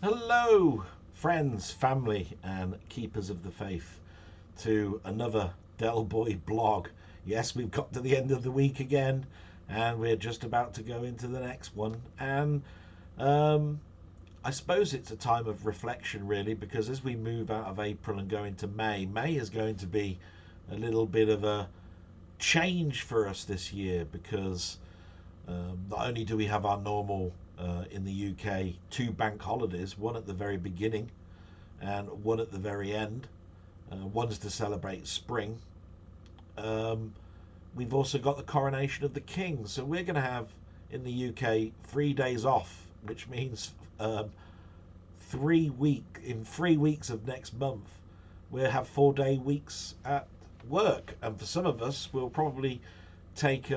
Hello, friends, family, and keepers of the faith, to another Del Boy blog. Yes, we've got to the end of the week again, and we're just about to go into the next one. And um, I suppose it's a time of reflection, really, because as we move out of April and go into May, May is going to be a little bit of a change for us this year because not only do we have our normal in the UK two bank holidays, one at the very beginning and one at the very end. One's to celebrate spring. Um, we've also got the coronation of the king, so we're going to have in the UK 3 days off, which means 3 weeks of next month we'll have 4 day weeks at work, and for some of us we'll probably take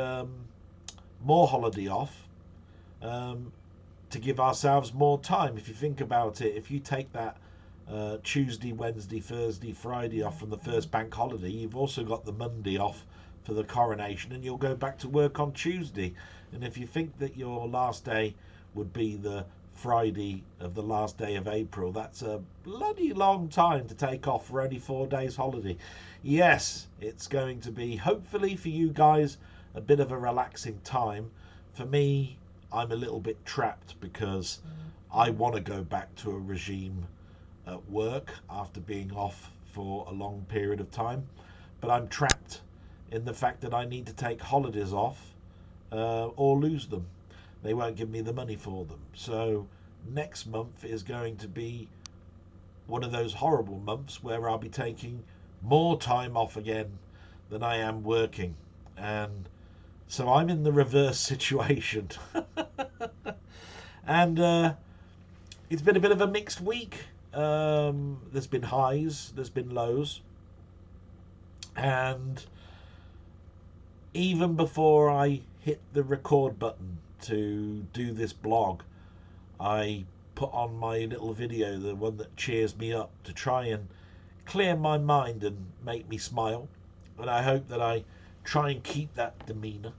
more holiday off um, to give ourselves more time. If you think about it, if you take that Tuesday, Wednesday, Thursday, Friday off from the first bank holiday, you've also got the Monday off for the coronation, and you'll go back to work on Tuesday. And if you think that your last day would be the Friday of the last day of April, that's a bloody long time to take off for only 4 days holiday. Yes, it's going to be, hopefully for you guys, a bit of a relaxing time. For me, I'm a little bit trapped because I want to go back to a regime at work after being off for a long period of time, but I'm trapped in the fact that I need to take holidays off or lose them. They won't give me the money for them. So next month is going to be one of those horrible months where I'll be taking more time off again than I am working. And so I'm in the reverse situation. And it's been a bit of a mixed week. There's been highs, there's been lows. And even before I hit the record button to do this blog, I put on my little video, the one that cheers me up, to try and clear my mind and make me smile. And I hope that I try and keep that demeanour.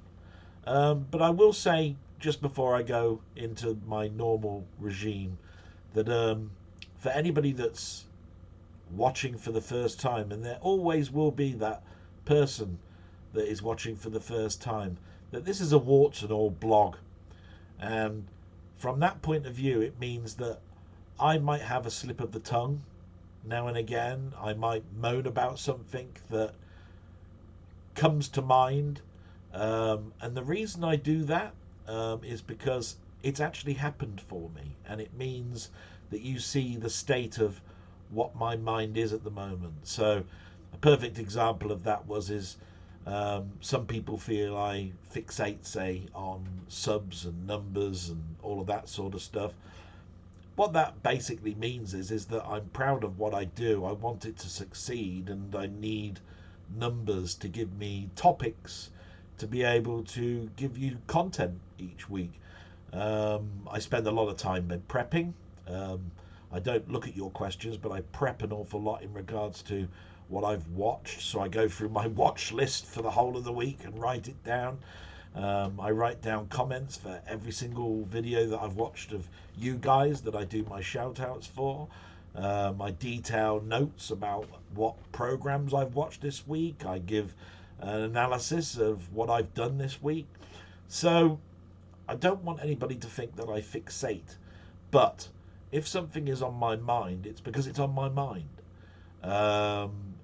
But I will say, just before I go into my normal regime, that for anybody that's watching for the first time, and there always will be that person that is watching for the first time, that this is a warts and all blog. And from that point of view, it means that I might have a slip of the tongue now and again. I might moan about something that comes to mind. And the reason I do that is because it's actually happened for me. And it means that you see the state of what my mind is at the moment. So a perfect example of that is some people feel I fixate, say, on subs and numbers and all of that sort of stuff. What that basically means is that I'm proud of what I do. I want it to succeed, and I need numbers to give me topics to be able to give you content each week. I spend a lot of time in prepping. I don't look at your questions, but I prep an awful lot in regards to what I've watched. So I go through my watch list for the whole of the week and write it down. I write down comments for every single video that I've watched of you guys that I do my shout outs for. I detail notes about what programs I've watched this week. I give an analysis of what I've done this week. So I don't want anybody to think that I fixate, but if something is on my mind, it's because it's on my mind.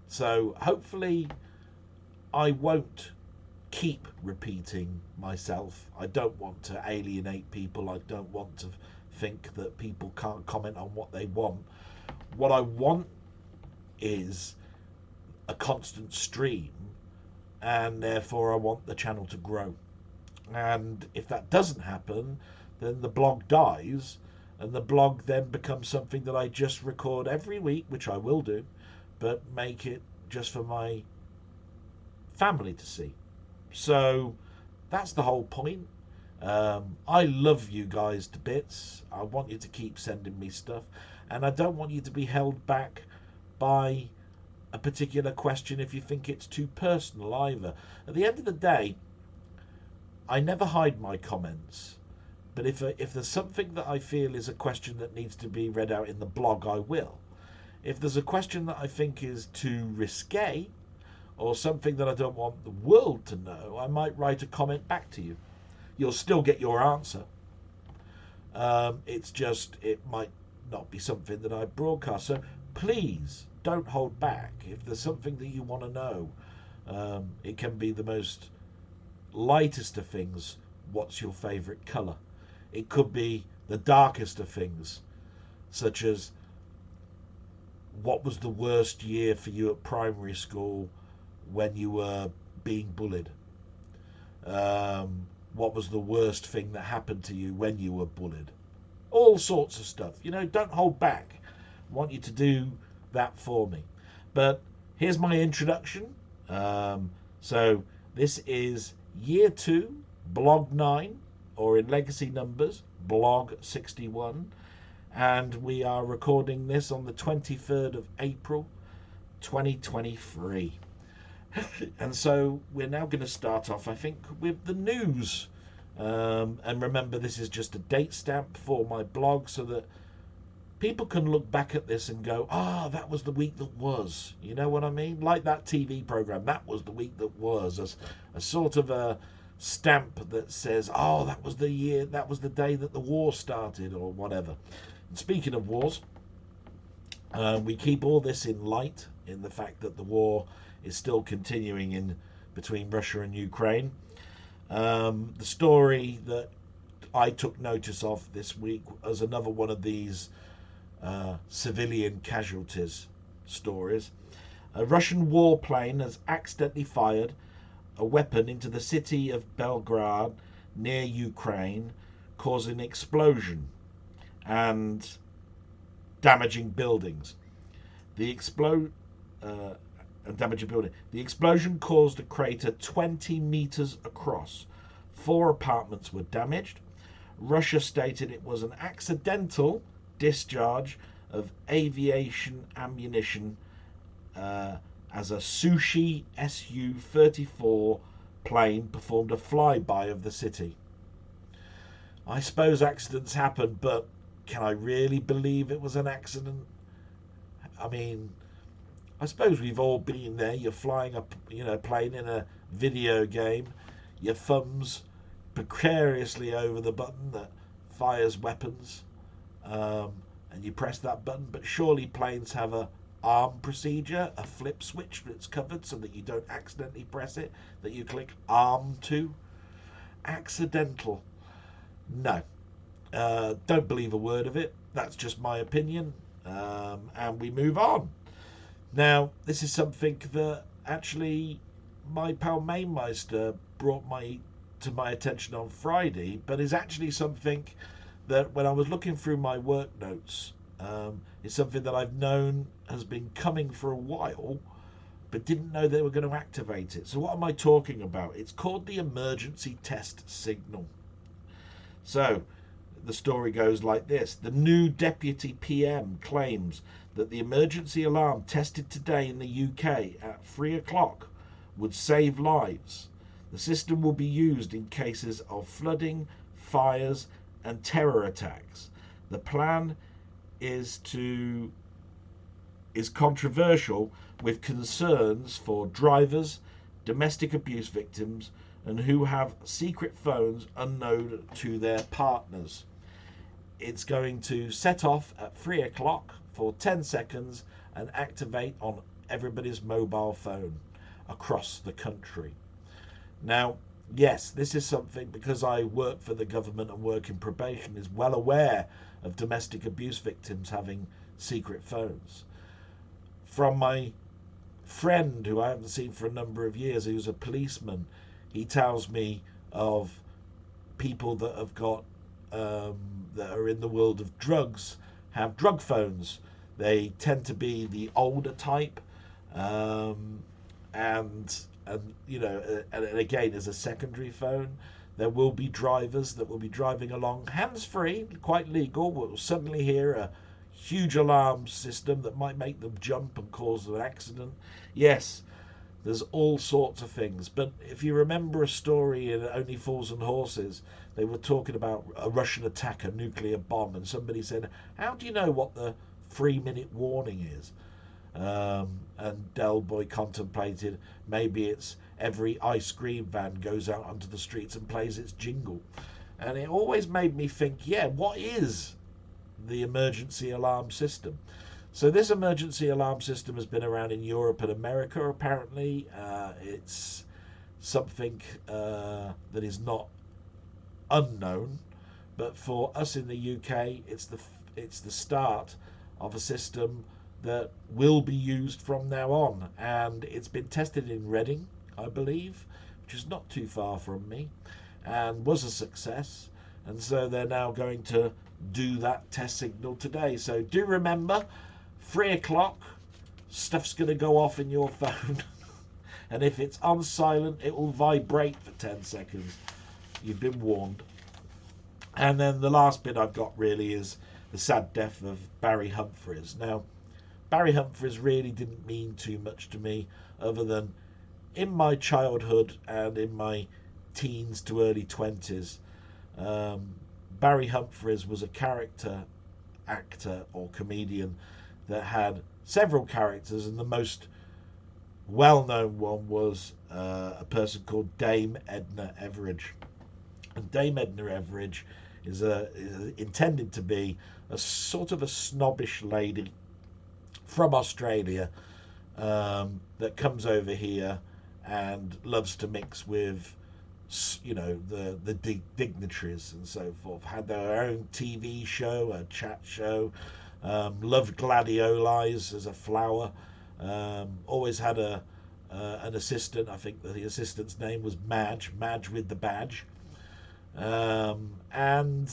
So hopefully I won't keep repeating myself. I don't want to alienate people. I don't want to think that people can't comment on what they want. What I want is a constant stream, and therefore I want the channel to grow. And if that doesn't happen, then the blog dies, and the blog then becomes something that I just record every week, which I will do, but make it just for my family to see. So that's the whole point. I love you guys to bits. I want you to keep sending me stuff, and I don't want you to be held back by a particular question if you think it's too personal either. At the end of the day, I never hide my comments, But if there's something that I feel is a question that needs to be read out in the blog, I will. If there's a question that I think is too risque, or something that I don't want the world to know, I might write a comment back to you. You'll still get your answer. It's just, it might not be something that I broadcast. So please don't hold back. If there's something that you want to know, it can be the most lightest of things. What's your favourite colour? It could be the darkest of things, such as what was the worst year for you at primary school when you were being bullied? What was the worst thing that happened to you when you were bullied? All sorts of stuff. Don't hold back. I want you to do that for me. But here's my introduction. So this is year 2, blog 9, or in legacy numbers, blog 61. And we are recording this on the 23rd of April, 2023. And so we're now going to start off, I think, with the news. And remember, this is just a date stamp for my blog so that people can look back at this and go, that was the week that was. You know what I mean? Like that TV program, that was the week that was. A sort of a stamp that says, that was the year, that was the day that the war started, or whatever. And speaking of wars, we keep all this in light, in the fact that the war is still continuing in between Russia and Ukraine. The story that I took notice of this week was another one of these civilian casualties stories. A Russian warplane has accidentally fired a weapon into the city of Belgrade near Ukraine, causing an explosion and damaging buildings. The explosion caused a crater 20 meters across. 4 apartments were damaged. Russia stated it was an accidental discharge of aviation ammunition as a Sushi Su-34 plane performed a flyby of the city. I suppose accidents happen, but can I really believe it was an accident? I mean, I suppose we've all been there. You're flying a plane in a video game. Your thumb's precariously over the button that fires weapons, and you press that button. But surely planes have a arm procedure, a flip switch that's covered so that you don't accidentally press it, that you click arm to. Accidental. No. Don't believe a word of it. That's just my opinion. And we move on. Now, this is something that actually my pal Mainmeister brought to my attention on Friday, but is actually something that when I was looking through my work notes, is something that I've known has been coming for a while, but didn't know they were going to activate it. So what am I talking about? It's called the emergency test signal. So the story goes like this. The new deputy PM claims that the emergency alarm tested today in the UK at 3 o'clock would save lives. The system will be used in cases of flooding, fires and terror attacks. The plan is controversial, with concerns for drivers, domestic abuse victims and who have secret phones unknown to their partners. It's going to set off at 3 o'clock for 10 seconds and activate on everybody's mobile phone across the country. Now, yes, this is something, because I work for the government and work in probation, is well aware of domestic abuse victims having secret phones. From my friend, who I haven't seen for a number of years, who's a policeman, he tells me of people that have got that are in the world of drugs, have drug phones. They tend to be the older type, and again, as a secondary phone. There will be drivers that will be driving along hands-free, quite legal, will suddenly hear a huge alarm system that might make them jump and cause an accident. Yes, there's all sorts of things. But if you remember a story in Only Fools and Horses, they were talking about a Russian attack, a nuclear bomb, and somebody said, "How do you know what the 3-minute warning is?" And Del Boy contemplated, maybe it's every ice cream van goes out onto the streets and plays its jingle. And it always made me think, yeah, what is the emergency alarm system? So this emergency alarm system has been around in Europe and America, apparently. It's something that is not unknown, but for us in the UK, it's the start of a system that will be used from now on, and it's been tested in Reading, I believe, which is not too far from me, and was a success. And so they're now going to do that test signal today. So do remember, 3 o'clock, stuff's going to go off in your phone. And if it's on silent, it will vibrate for 10 seconds. You've been warned. And then the last bit I've got really is the sad death of Barry Humphries. Now, Barry Humphries really didn't mean too much to me, other than in my childhood and in my teens to early 20s, Barry Humphries was a character actor or comedian that had several characters, and the most well-known one was a person called Dame Edna Everage. And Dame Edna Everage is intended to be a sort of a snobbish lady from Australia that comes over here and loves to mix with, you know, the dignitaries and so forth. Had their own TV show, a chat show, loved gladiolis as a flower. Always had an assistant. I think that the assistant's name was Madge with the badge. And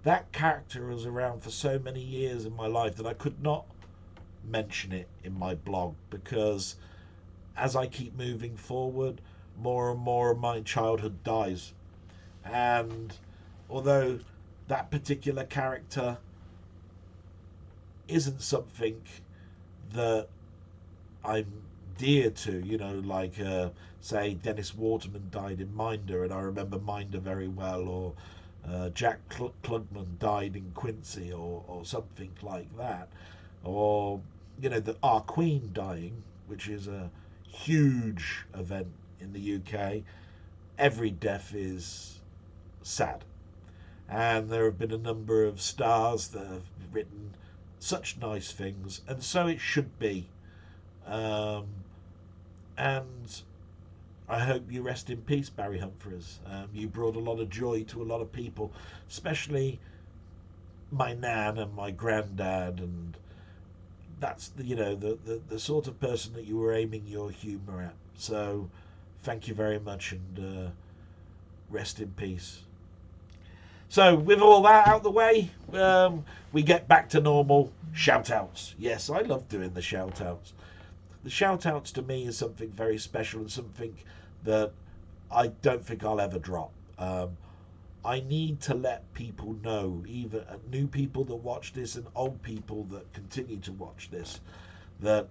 that character was around for so many years in my life that I could not mention it in my blog, because as I keep moving forward, more and more of my childhood dies. And although that particular character isn't something that I'm dear to, you know, like say Dennis Waterman died in Minder, and I remember Minder very well, or Jack Klugman died in Quincy, or something like that, or you know, our Queen dying, which is a huge event in the UK. Every death is sad, and there have been a number of stars that have written such nice things, and so it should be. And I hope you rest in peace, Barry Humphries. You brought a lot of joy to a lot of people, especially my nan and my granddad, and that's the sort of person that you were aiming your humour at. So thank you very much, and rest in peace. So with all that out the way, we get back to normal shout outs. Yes, I love doing the shout outs. The shout outs to me is something very special, and something that I don't think I'll ever drop. I need to let people know, even new people that watch this and old people that continue to watch this, that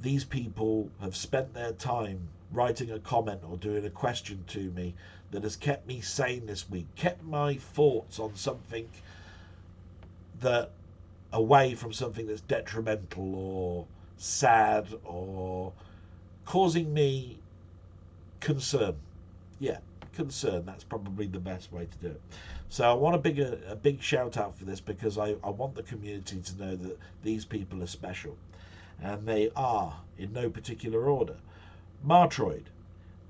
these people have spent their time writing a comment or doing a question to me that has kept me sane this week, kept my thoughts on something that away from something that's detrimental or sad or causing me concern. Yeah, concern. That's probably the best way to do it. So I want a big shout out for this, because I want the community to know that these people are special, and they are in no particular order: Martroid,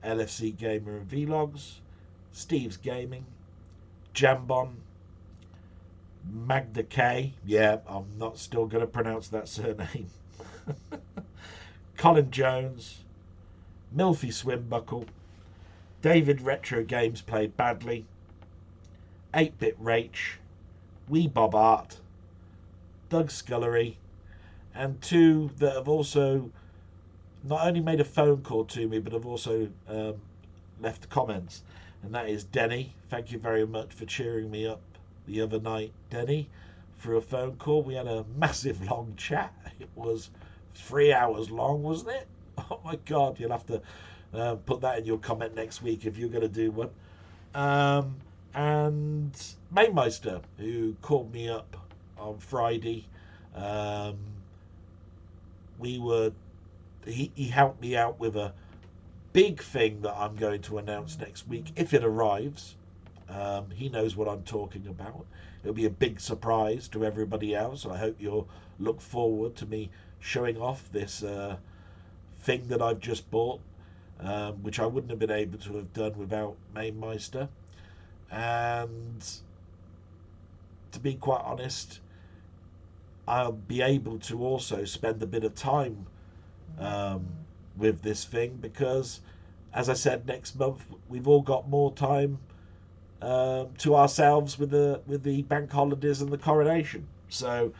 LFC Gamer and Vlogs, Steve's Gaming, Jambon, Magda K. Yeah, I'm not still going to pronounce that surname. Colin Jones, Milfy Swimbuckle, David Retro Games Played Badly, 8-Bit Rach, Wee Bob Art, Doug Scullery, and two that have also not only made a phone call to me, but have also left comments. And that is Denny. Thank you very much for cheering me up the other night, Denny, through a phone call. We had a massive long chat. It was 3 hours long, wasn't it? Oh my God, you'll have to put that in your comment next week if you're going to do one. and Maymeister, who called me up on Friday. Um, he helped me out with a big thing that I'm going to announce next week if it arrives. He knows what I'm talking about. It'll be a big surprise to everybody else. I hope you'll look forward to me showing off this thing that I've just bought, which I wouldn't have been able to have done without Mainmeister. And to be quite honest, I'll be able to also spend a bit of time um, with this thing because, as I said, next month we've all got more time to ourselves with the bank holidays and the coronation. So,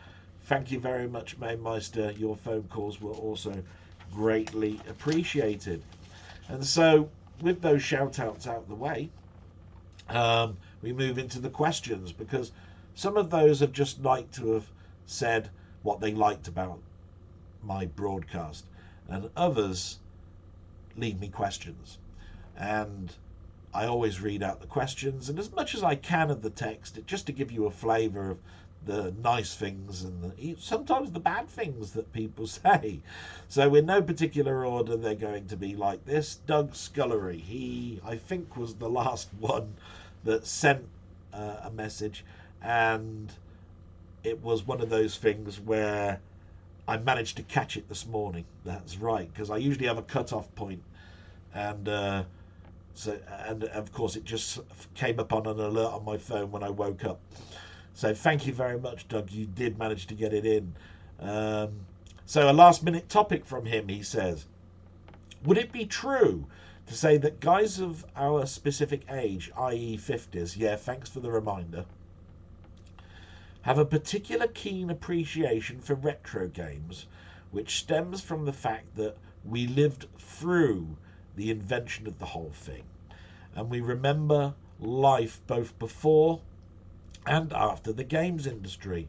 thank you very much, Mainmeister. Your phone calls were also greatly appreciated. And so, with those shout outs out of the way, we move into the questions because some of those have just liked to have said what they liked about my broadcast, and others leave me questions. And I always read out the questions and as much as I can of the text, just to give you a flavour of the nice things and sometimes the bad things that people say. So in no particular order, they're going to be like this. Doug Scullery, he I think was the last one that sent a message, and it was one of those things where I managed to catch it this morning. That's right, because I usually have a cut-off point, and and of course it just came up on an alert on my phone when I woke up. So thank you very much, Doug. You did manage to get it in. So a last-minute topic from him. He says, would it be true to say that guys of our specific age, i.e. 50s, yeah, thanks for the reminder, have a particular keen appreciation for retro games, which stems from the fact that we lived through the invention of the whole thing, and we remember life both before and after the games industry?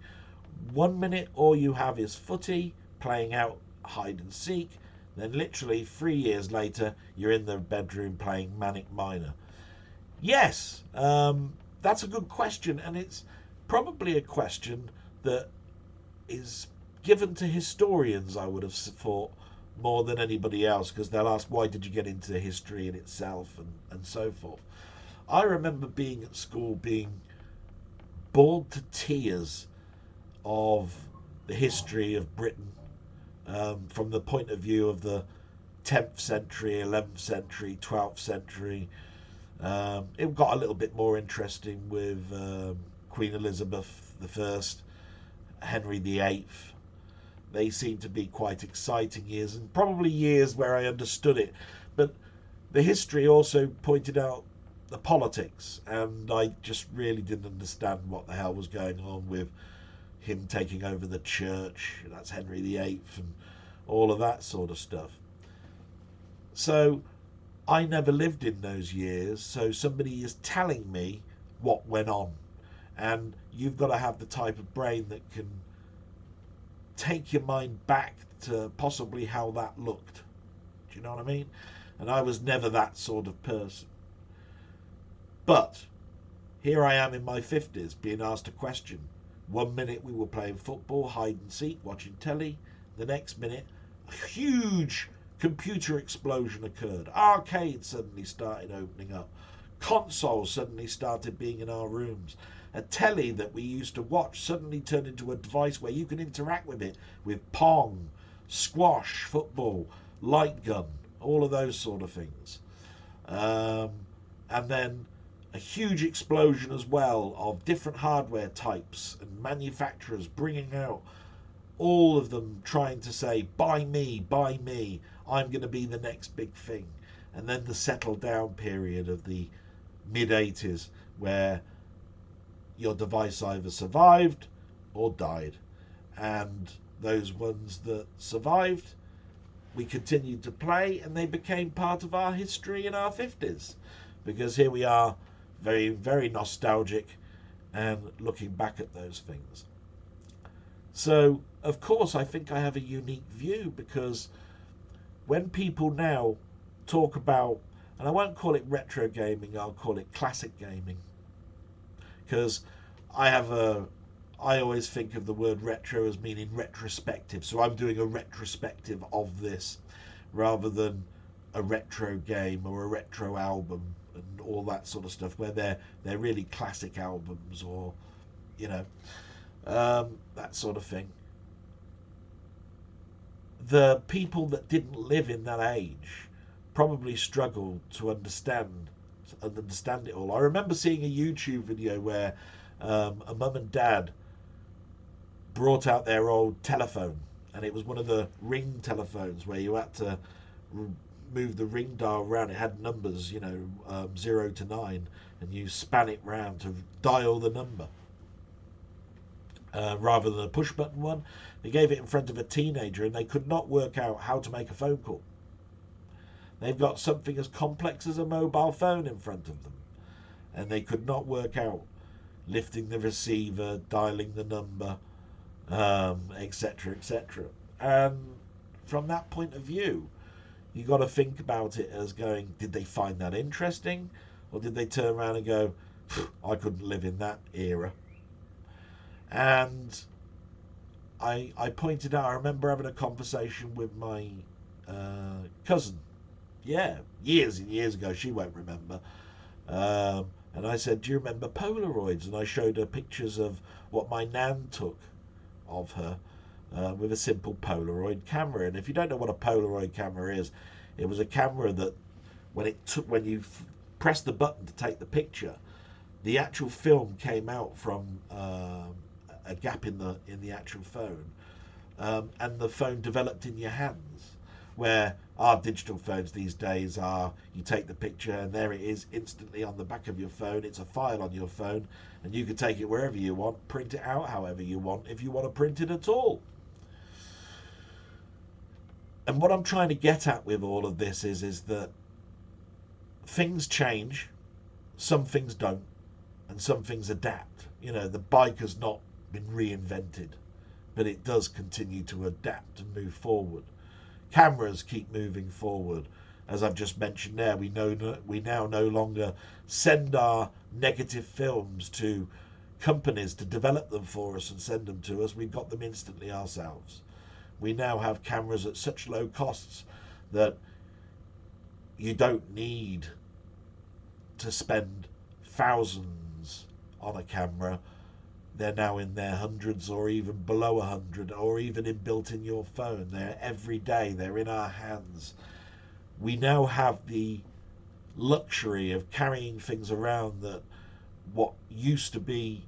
1 minute all you have is footy, playing out hide and seek, then literally 3 years later you're in the bedroom playing Manic Miner. Yes, that's a good question, and it's probably a question that is given to historians, I would have thought, more than anybody else, because they'll ask, why did you get into history in itself, and so forth. I remember being at school being bored to tears of the history of Britain, from the point of view of the 10th century, 11th century, 12th century. It got a little bit more interesting with Queen Elizabeth I, Henry VIII. They seemed to be quite exciting years, and probably years where I understood it. But the history also pointed out the politics, and I just really didn't understand what the hell was going on with him taking over the church. That's Henry VIII and all of that sort of stuff. So I never lived in those years, so somebody is telling me what went on. And you've got to have the type of brain that can take your mind back to possibly how that looked. Do you know what I mean? And I was never that sort of person. But here I am in my 50s being asked a question. 1 minute we were playing football, hide and seek, watching telly. The next minute, a huge computer explosion occurred. Arcades suddenly started opening up. Consoles suddenly started being in our rooms. A telly that we used to watch suddenly turned into a device where you can interact with it, with pong, squash, football, light gun, all of those sort of things. And then a huge explosion as well of different hardware types and manufacturers bringing out, all of them trying to say, buy me, I'm going to be the next big thing. And then the settle down period of the mid-80s where your device either survived or died. And those ones that survived, we continued to play, and they became part of our history in our 50s. Because here we are, very, very nostalgic and looking back at those things. So, of course, I think I have a unique view, because when people now talk about, and I won't call it retro gaming, I'll call it classic gaming. because I always think of the word retro as meaning retrospective. So I'm doing a retrospective of this rather than a retro game or a retro album and all that sort of stuff, where they're really classic albums, or you know, that sort of thing. The people that didn't live in that age probably struggled to understand it all. I remember seeing a YouTube video where a mum and dad brought out their old telephone, and it was one of the ring telephones where you had to move the ring dial around. It had numbers, 0 to 9, and you span it round to dial the number. Rather than a push button one, they gave it in front of a teenager and they could not work out how to make a phone call. They've got something as complex as a mobile phone in front of them, and they could not work out lifting the receiver, dialing the number, etc., etc. And from that point of view, you got to think about it as going, did they find that interesting, or did they turn around and go, I couldn't live in that era? And I pointed out, I remember having a conversation with my cousin, years and years ago. She won't remember. And I said, do you remember Polaroids? And I showed her pictures of what my nan took of her with a simple Polaroid camera. And if you don't know what a Polaroid camera is, it was a camera that when you pressed the button to take the picture, the actual film came out from a gap in the actual phone, and the phone developed in your hands. Where our digital phones these days are, you take the picture and there it is instantly on the back of your phone. It's a file on your phone, and you can take it wherever you want, print it out however you want, if you want to print it at all. And what I'm trying to get at with all of this is that things change, some things don't, and some things adapt. The bike has not been reinvented, but it does continue to adapt and move forward. Cameras keep moving forward. As I've just mentioned there, we now no longer send our negative films to companies to develop them for us and send them to us. We've got them instantly ourselves. We now have cameras at such low costs that you don't need to spend thousands on a camera. They're now in their hundreds, or even below 100, or even inbuilt in your phone. They're every day. They're in our hands. We now have the luxury of carrying things around that what used to be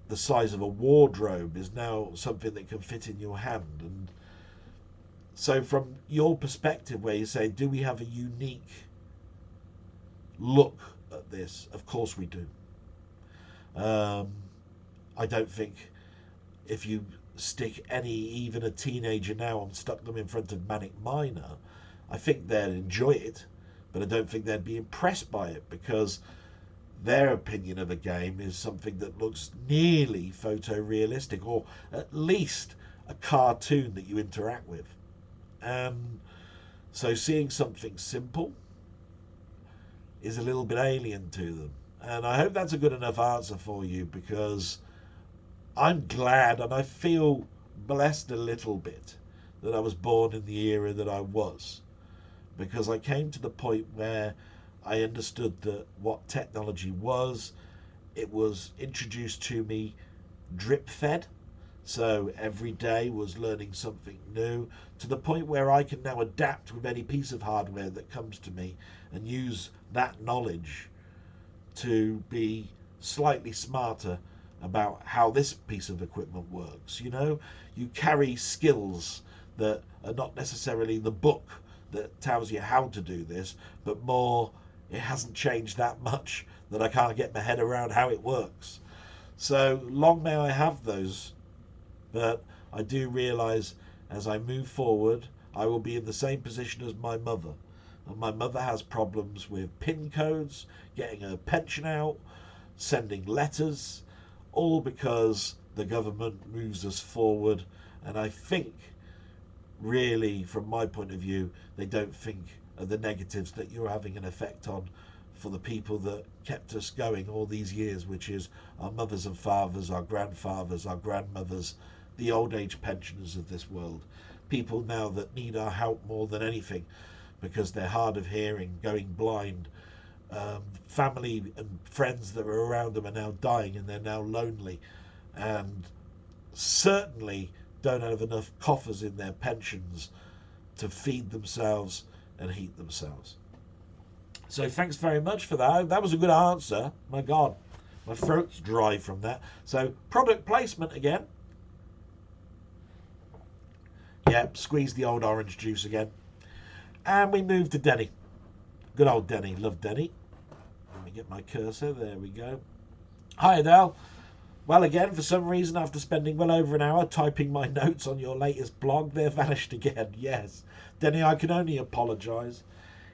the size of a wardrobe is now something that can fit in your hand. And so from your perspective, where you say, do we have a unique look at this? Of course we do. I don't think if you stick even a teenager now and stuck them in front of Manic Miner, I think they'd enjoy it, but I don't think they'd be impressed by it, because their opinion of a game is something that looks nearly photorealistic, or at least a cartoon that you interact with. So seeing something simple is a little bit alien to them. And I hope that's a good enough answer for you, because I'm glad and I feel blessed a little bit that I was born in the era that I was, because I came to the point where I understood that what technology was, it was introduced to me drip fed. So every day was learning something new, to the point where I can now adapt with any piece of hardware that comes to me and use that knowledge to be slightly smarter about how this piece of equipment works. You carry skills that are not necessarily the book that tells you how to do this, but more, it hasn't changed that much that I can't get my head around how it works. So long may I have those, but I do realise as I move forward, I will be in the same position as my mother. And my mother has problems with PIN codes, getting her pension out, sending letters, all because the government moves us forward. And I think, really, from my point of view, they don't think of the negatives that you're having an effect on for the people that kept us going all these years, which is our mothers and fathers, our grandfathers, our grandmothers, the old age pensioners of this world. People now that need our help more than anything because they're hard of hearing, going blind. Family and friends that were around them are now dying and they're now lonely, and certainly don't have enough coffers in their pensions to feed themselves and heat themselves. So thanks very much for that. That was a good answer. My God, my throat's dry from that. So product placement again. Yep, squeeze the old orange juice again. And we move to Denny. Good old Denny. Love Denny. Let me get my cursor. There we go. Hi Adele. Well, again, for some reason, after spending well over an hour typing my notes on your latest blog, they're vanished again. Yes. Denny, I can only apologise.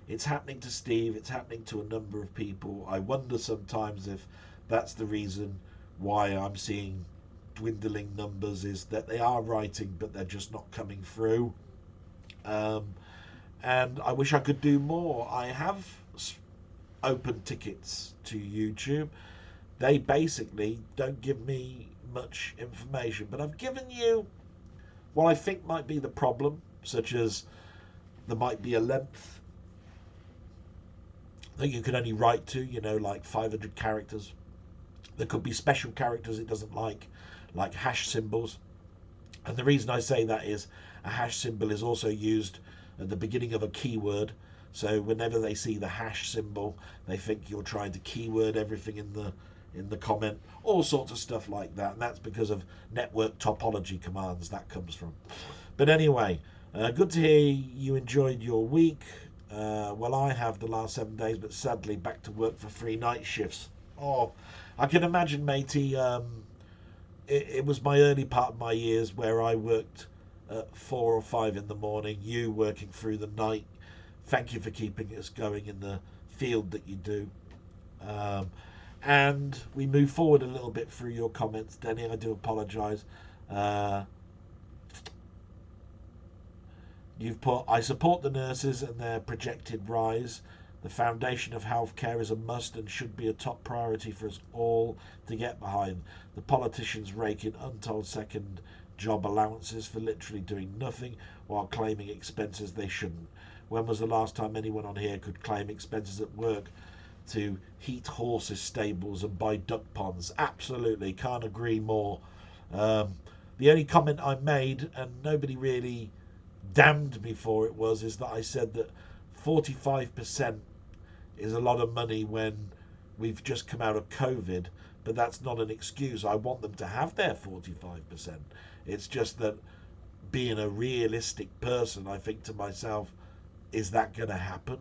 It's happening to Steve. It's happening to a number of people. I wonder sometimes if that's the reason why I'm seeing dwindling numbers, is that they are writing, but they're just not coming through. And I wish I could do more. I have open tickets to YouTube. They basically don't give me much information, but I've given you what I think might be the problem, such as there might be a length that you can only write to, like 500 characters. There could be special characters it doesn't like hash symbols. And the reason I say that is a hash symbol is also used at the beginning of a keyword. So whenever they see the hash symbol, they think you're trying to keyword everything in the comment, all sorts of stuff like that. And that's because of network topology commands that comes from. But anyway, good to hear you enjoyed your week. Well, I have the last 7 days, but sadly back to work for 3 night shifts. Oh, I can imagine, matey. It was my early part of my years where I worked at 4 or 5 in the morning, you working through the night. Thank you for keeping us going in the field that you do. And we move forward a little bit through your comments, Denny. I do apologise. You've put, I support the nurses and their projected rise. The foundation of healthcare is a must and should be a top priority for us all to get behind. The politicians rake in untold second job allowances for literally doing nothing while claiming expenses they shouldn't. When was the last time anyone on here could claim expenses at work to heat horses' stables and buy duck ponds? Absolutely, can't agree more. The only comment I made, and nobody really damned me for it, is that I said that 45% is a lot of money when we've just come out of COVID, but that's not an excuse. I want them to have their 45%. It's just that, being a realistic person, I think to myself, is that going to happen?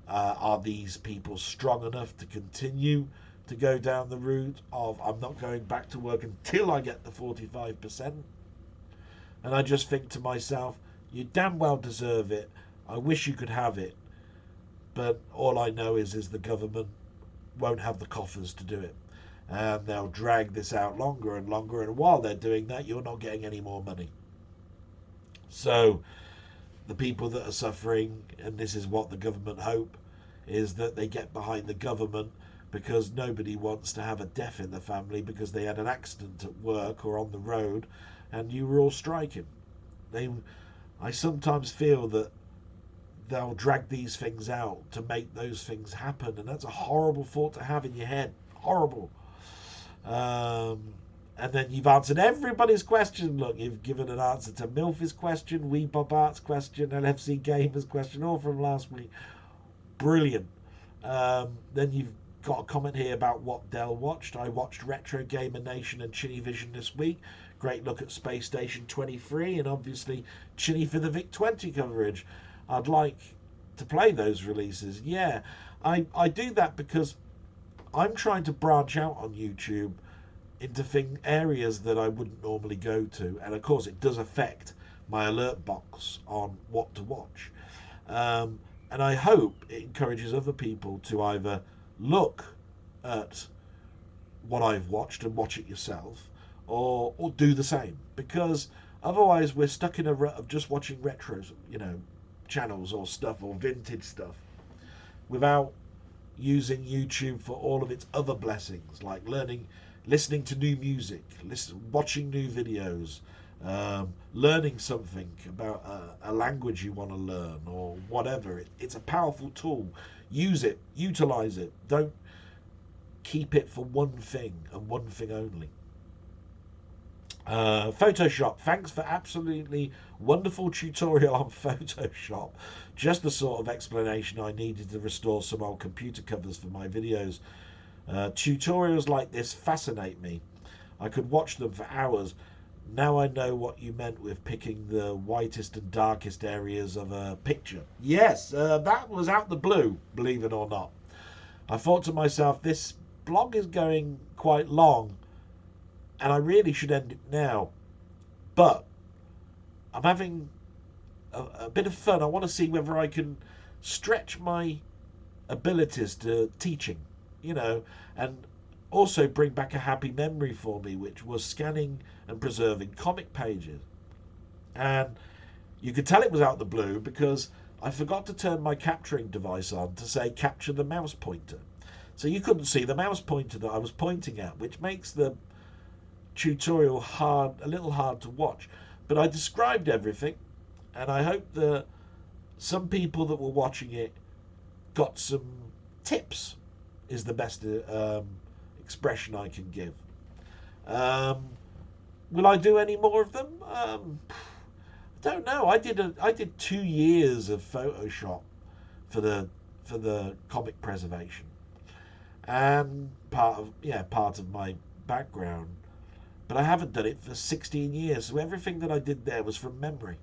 Are these people strong enough to continue to go down the route of I'm not going back to work until I get the 45%? And I just think to myself, you damn well deserve it. I wish you could have it. But all I know is the government won't have the coffers to do it. And they'll drag this out longer and longer. And while they're doing that, you're not getting any more money. So the people that are suffering, and this is what the government hope, is that they get behind the government, because nobody wants to have a death in the family because they had an accident at work or on the road and you were all striking. I sometimes feel that they'll drag these things out to make those things happen, and that's a horrible thought to have in your head. Horrible. And then you've answered everybody's question. Look, you've given an answer to Milfy's question, Wee Bob Art's question, LFC Gamer's question, all from last week. Brilliant. Then you've got a comment here about what Dell watched. I watched Retro Gamer Nation and Chinny Vision this week. Great look at Space Station 23 and obviously Chinny for the VIC-20 coverage. I'd like to play those releases. Yeah, I do that because I'm trying to branch out on YouTube into areas that I wouldn't normally go to. And of course it does affect my alert box on what to watch. And I hope it encourages other people to either look at what I've watched and watch it yourself, or do the same, because otherwise we're stuck in a rut of just watching retros, channels or stuff, or vintage stuff, without using YouTube for all of its other blessings, like listening to new music, watching new videos, learning something about a language you want to learn or whatever. It's a powerful tool. Use it, utilize it. Don't keep it for one thing and one thing only. Photoshop. Thanks for absolutely wonderful tutorial on Photoshop. Just the sort of explanation I needed to restore some old computer covers for my videos. Tutorials like this fascinate me. I could watch them for hours. Now I know what you meant with picking the whitest and darkest areas of a picture. Yes, that was out the blue, believe it or not. I thought to myself, this blog is going quite long and I really should end it now. But I'm having a bit of fun. I want to see whether I can stretch my abilities to teaching, and also bring back a happy memory for me, which was scanning and preserving comic pages. And you could tell it was out the blue because I forgot to turn my capturing device on to say capture the mouse pointer. So you couldn't see the mouse pointer that I was pointing at, which makes the tutorial a little hard to watch. But I described everything, and I hope that some people that were watching it got some tips, is the best expression I can give. Will I do any more of them? I don't know. I did 2 years of Photoshop for the comic preservation, and part of my background. But I haven't done it for 16 years, so everything that I did there was from memory.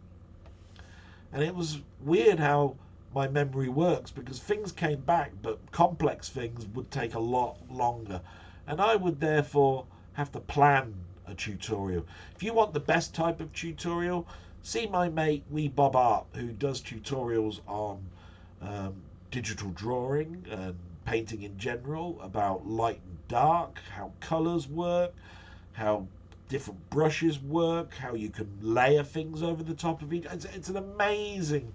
And it was weird how my memory works, because things came back, but complex things would take a lot longer. And I would therefore have to plan a tutorial. If you want the best type of tutorial, see my mate Wee Bob Art, who does tutorials on digital drawing and painting in general, about light and dark, how colours work, how different brushes work, how you can layer things over the top of each. It's an amazing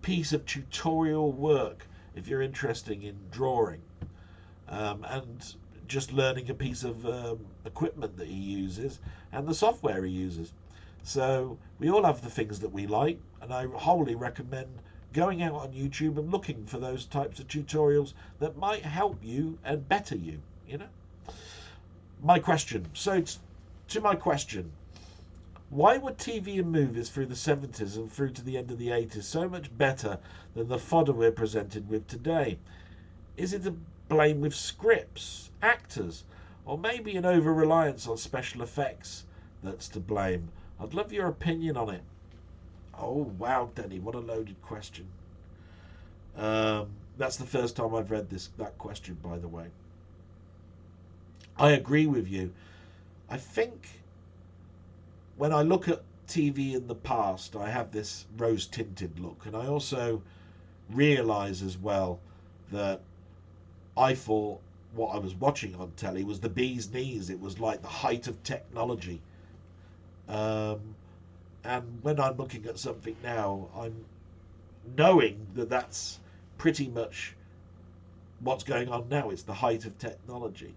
piece of tutorial work if you're interested in drawing and just learning a piece of equipment that he uses and the software he uses. So we all have the things that we like, and I wholly recommend going out on YouTube and looking for those types of tutorials that might help you and better you, My question. So to my question, why were TV and movies through the 70s and through to the end of the 80s so much better than the fodder we're presented with today? Is it to blame with scripts, actors, or maybe an over-reliance on special effects that's to blame? I'd love your opinion on it. Oh, wow, Denny, what a loaded question. That's the first time I've read that question, by the way. I agree with you. I think when I look at TV in the past, I have this rose-tinted look, and I also realise as well that I thought what I was watching on telly was the bee's knees. It was like the height of technology. And when I'm looking at something now, I'm knowing that that's pretty much what's going on now. It's the height of technology.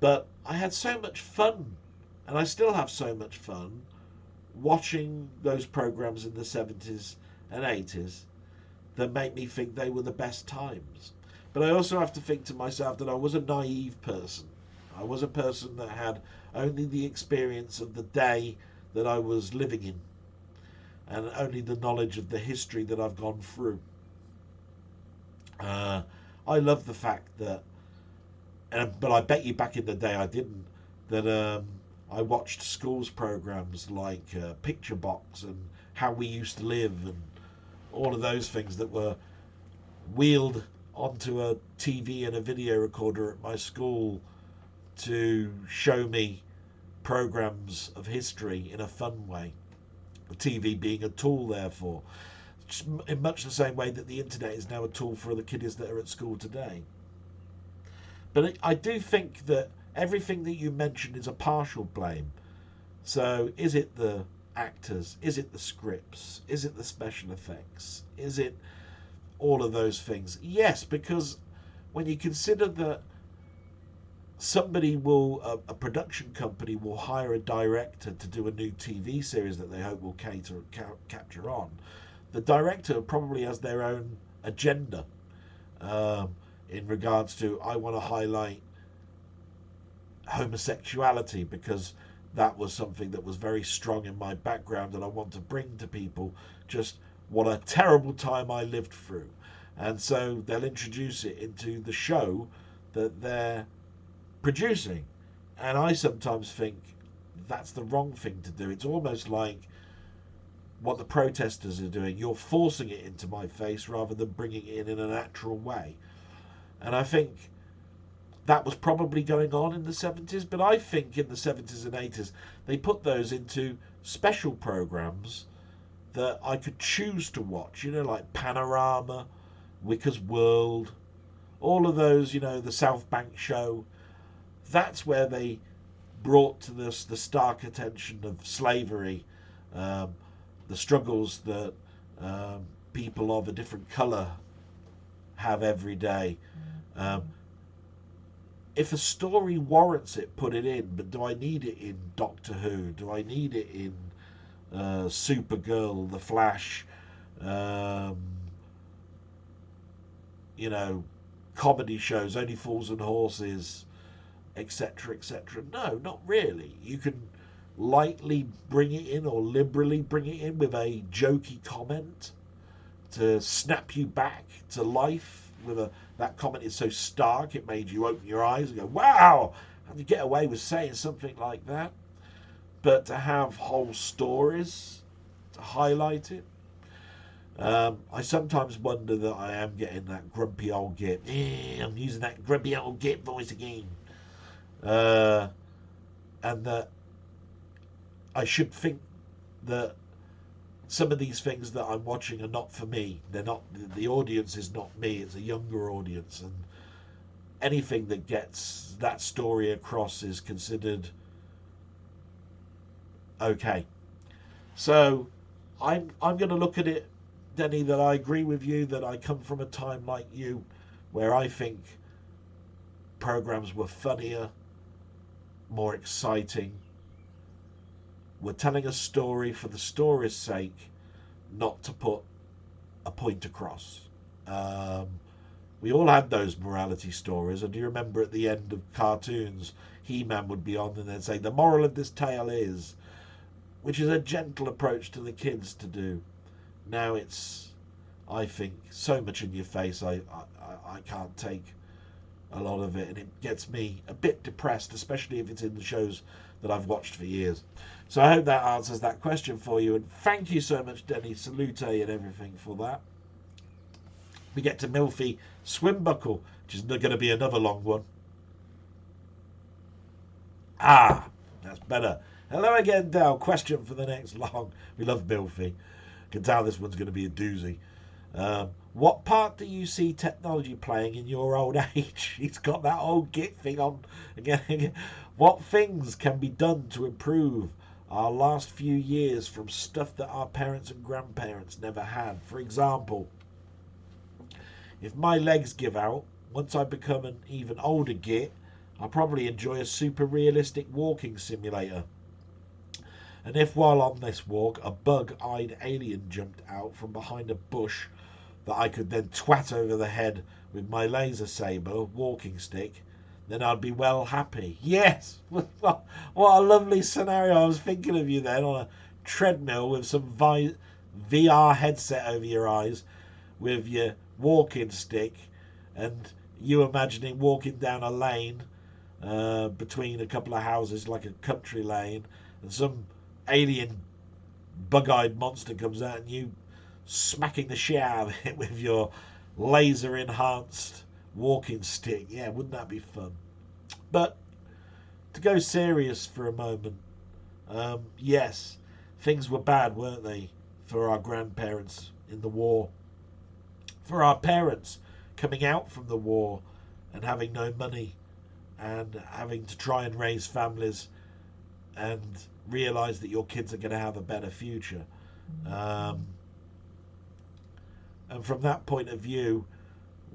But I had so much fun, and I still have so much fun watching those programs in the 70s and 80s that make me think they were the best times. But I also have to think to myself that I was a naive person. I was a person that had only the experience of the day that I was living in, and only the knowledge of the history that I've gone through. I love the fact that, but I bet you back in the day I didn't, that I watched schools programs like Picture Box and How We Used to Live and all of those things that were wheeled onto a TV and a video recorder at my school to show me programs of history in a fun way. The TV being a tool, therefore, in much the same way that the internet is now a tool for the kiddies that are at school today. But I do think that everything that you mentioned is a partial blame. So is it the actors? Is it the scripts? Is it the special effects? Is it all of those things. Yes, because when you consider that somebody will, a production company will hire a director to do a new TV series that they hope will capture on, the director probably has their own agenda in regards to, I want to highlight homosexuality because that was something that was very strong in my background and I want to bring to people just what a terrible time I lived through. And so they'll introduce it into the show that they're producing. And I sometimes think that's the wrong thing to do. It's almost like what the protesters are doing. You're forcing it into my face rather than bringing it in a natural way. And I think that was probably going on in the 70s, but I think in the 70s and 80s they put those into special programs that I could choose to watch, like Panorama, Wicker's World, all of those, the South Bank Show. That's where they brought to this the stark attention of slavery, the struggles that people of a different colour have every day. If a story warrants it, put it in. But do I need it in Doctor Who? Do I need it in Supergirl, The Flash? Comedy shows, Only Fools and Horses, etc., etc. No, not really. You can lightly bring it in or liberally bring it in with a jokey comment to snap you back to life. That comment is so stark it made you open your eyes and go, wow, how did you get away with saying something like that? But to have whole stories to highlight it, I sometimes wonder that I am getting that grumpy old git. I'm using that grumpy old git voice again. And that I should think that some of these things that I'm watching are not for me. They're not. The audience is not me. It's a younger audience, and anything that gets that story across is considered okay. So I'm going to look at it, Denny, that I agree with you, that I come from a time like you where I think programs were funnier, more exciting. We're telling a story for the story's sake, not to put a point across. We all had those morality stories, and do you remember at the end of cartoons, He-Man would be on and they'd say, the moral of this tale is, which is a gentle approach to the kids to do. Now it's, I think, so much in your face, I can't take a lot of it, and it gets me a bit depressed, especially if it's in the shows that I've watched for years. So I hope that answers that question for you, and thank you so much, Denny. Salute and everything for that. We get to Milfy Swimbuckle, which is going to be another long one. That's better. Hello again, Dal. Question for the next long. We love Milfy. Can tell this one's going to be a doozy. What part do you see technology playing in your old age? He's got that old git thing on again. What things can be done to improve our last few years from stuff that our parents and grandparents never had? For example, if my legs give out, once I become an even older git, I'll probably enjoy a super realistic walking simulator. And if while on this walk a bug-eyed alien jumped out from behind a bush that I could then twat over the head with my laser saber walking stick, then I'd be well happy. Yes! What a lovely scenario. I was thinking of you then on a treadmill with some VR headset over your eyes with your walking stick, and you imagining walking down a lane between a couple of houses like a country lane, and some alien bug-eyed monster comes out and you smacking the shit out of it with your laser enhanced walking stick. Yeah, wouldn't that be fun? But to go serious for a moment, yes, things were bad, weren't they, for our grandparents in the war, for our parents coming out from the war and having no money and having to try and raise families and realise that your kids are going to have a better future. And from that point of view,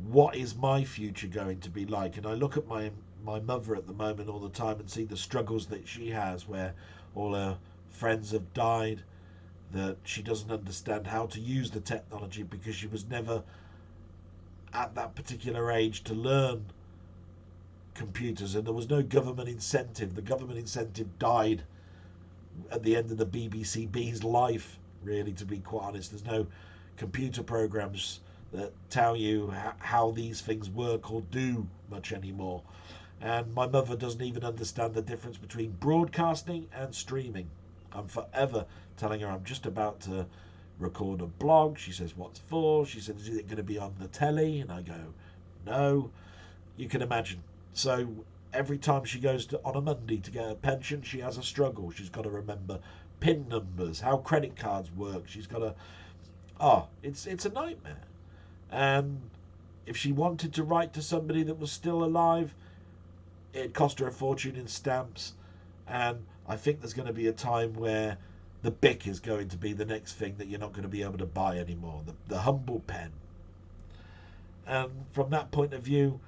what is my future going to be like? And I look at my mother at the moment all the time and see the struggles that she has, where all her friends have died, that she doesn't understand how to use the technology because she was never at that particular age to learn computers, and there was no government incentive. The government incentive died at the end of the BBCB's life, really, to be quite honest. There's no computer programs that tell you how these things work or do much anymore. And my mother doesn't even understand the difference between broadcasting and streaming. I'm forever telling her I'm just about to record a blog. She says, "What's for?" She says, "Is it going to be on the telly?" And I go, "No." You can imagine. So every time she goes on a Monday to get her pension, she has a struggle. She's got to remember PIN numbers, how credit cards work. She's got to... it's a nightmare. And if she wanted to write to somebody that was still alive, it cost her a fortune in stamps. And I think there's going to be a time where the Bic is going to be the next thing that you're not going to be able to buy anymore. The humble pen. And from that point of view,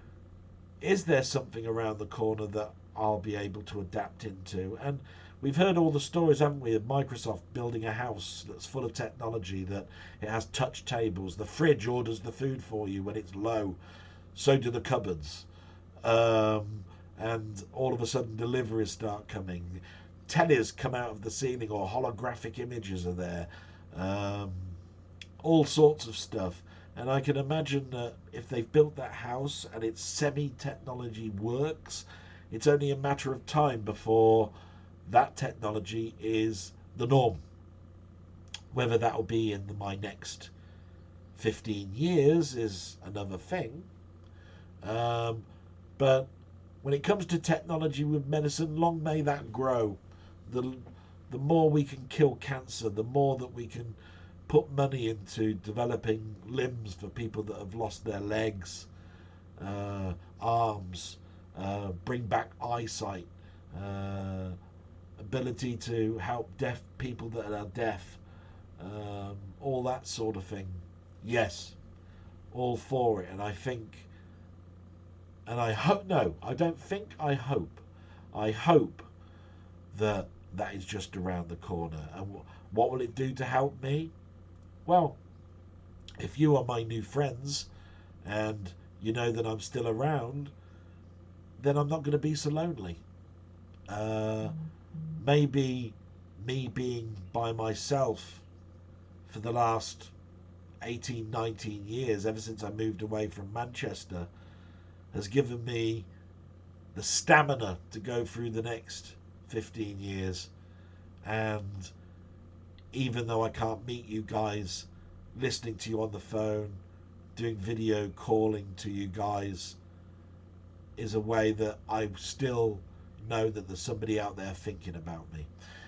is there something around the corner that I'll be able to adapt into? And we've heard all the stories, haven't we, of Microsoft building a house that's full of technology, that it has touch tables. The fridge orders the food for you when it's low. So do the cupboards. And all of a sudden deliveries start coming. Tellies come out of the ceiling, or holographic images are there. All sorts of stuff. And I can imagine that if they've built that house and its semi-technology works, it's only a matter of time before that technology is the norm. Whether that will be in my next 15 years is another thing. But when it comes to technology with medicine, long may that grow. The more we can kill cancer, the more that we can put money into developing limbs for people that have lost their legs, arms, bring back eyesight, ability to help deaf people that are deaf, all that sort of thing. Yes, all for it. And I think, and I hope, no, I don't think, I hope that that is just around the corner. And what will it do to help me? Well, if you are my new friends and you know that I'm still around, then I'm not going to be so lonely. Maybe me being by myself for the last 18, 19 years, ever since I moved away from Manchester, has given me the stamina to go through the next 15 years. And even though I can't meet you guys, listening to you on the phone, doing video calling to you guys is a way that I still know that there's somebody out there thinking about me.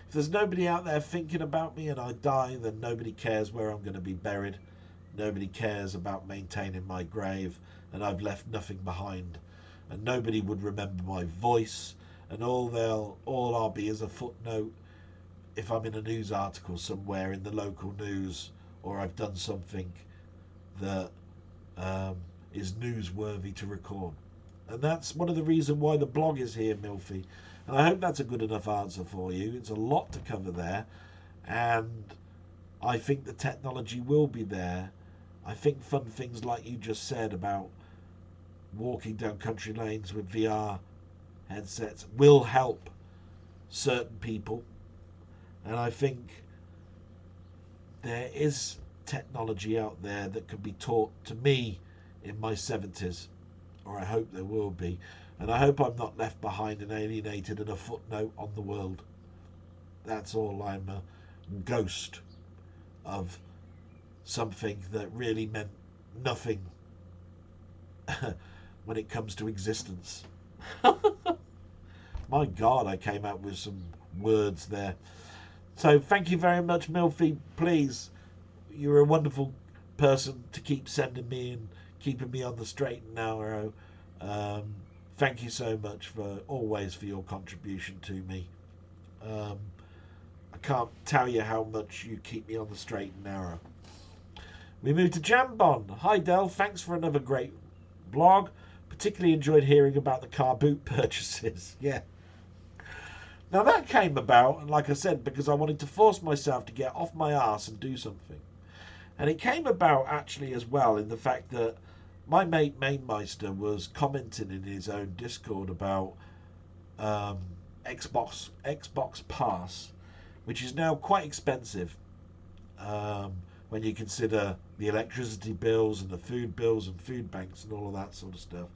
If there's nobody out there thinking about me and I die, then nobody cares where I'm going to be buried. Nobody cares about maintaining my grave, and I've left nothing behind. And nobody would remember my voice, and all I'll be is a footnote if I'm in a news article somewhere in the local news, or I've done something that is newsworthy to record. And that's one of the reasons why the blog is here, Milfy. And I hope that's a good enough answer for you. It's a lot to cover there. And I think the technology will be there. I think fun things like you just said about walking down country lanes with VR headsets will help certain people. And I think there is technology out there that can be taught to me in my 70s, or I hope there will be. And I hope I'm not left behind and alienated and a footnote on the world. That's all. I'm a ghost of something that really meant nothing when it comes to existence. My God, I came out with some words there. So thank you very much, Milfy. Please, you're a wonderful person to keep sending me and keeping me on the straight and narrow. Thank you so much for your contribution to me. I can't tell you how much you keep me on the straight and narrow. We move to Jambon. Hi Del, thanks for another great blog. Particularly enjoyed hearing about the car boot purchases. Yeah. Now that came about, and like I said, because I wanted to force myself to get off my arse and do something. And it came about actually as well in the fact that my mate Mainmeister was commenting in his own Discord about um, Xbox Pass, which is now quite expensive um, when you consider the electricity bills and the food bills and food banks and all of that sort of stuff.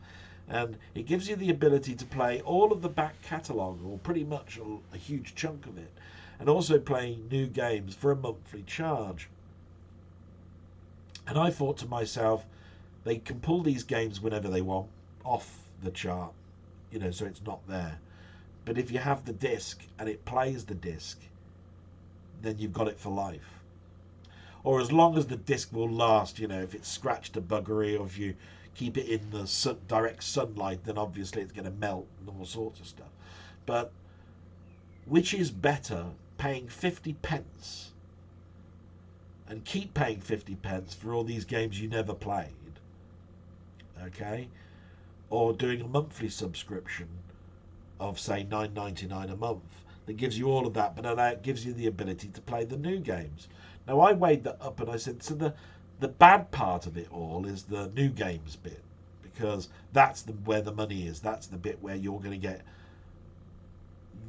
And it gives you the ability to play all of the back catalogue, or pretty much a huge chunk of it, and also play new games for a monthly charge. And I thought to myself, they can pull these games whenever they want off the chart, so it's not there. But if you have the disc and it plays the disc, then you've got it for life. Or as long as the disc will last, if it's scratched a buggery, or if you keep it in the direct sunlight, then obviously it's going to melt and all sorts of stuff. But which is better, paying 50 pence and keep paying 50 pence for all these games you never played, okay, or doing a monthly subscription of say $9.99 a month that gives you all of that, but that gives you the ability to play the new games. Now I weighed that up and I said, so the bad part of it all is the new games bit, because that's where the money is. That's the bit where you're going to get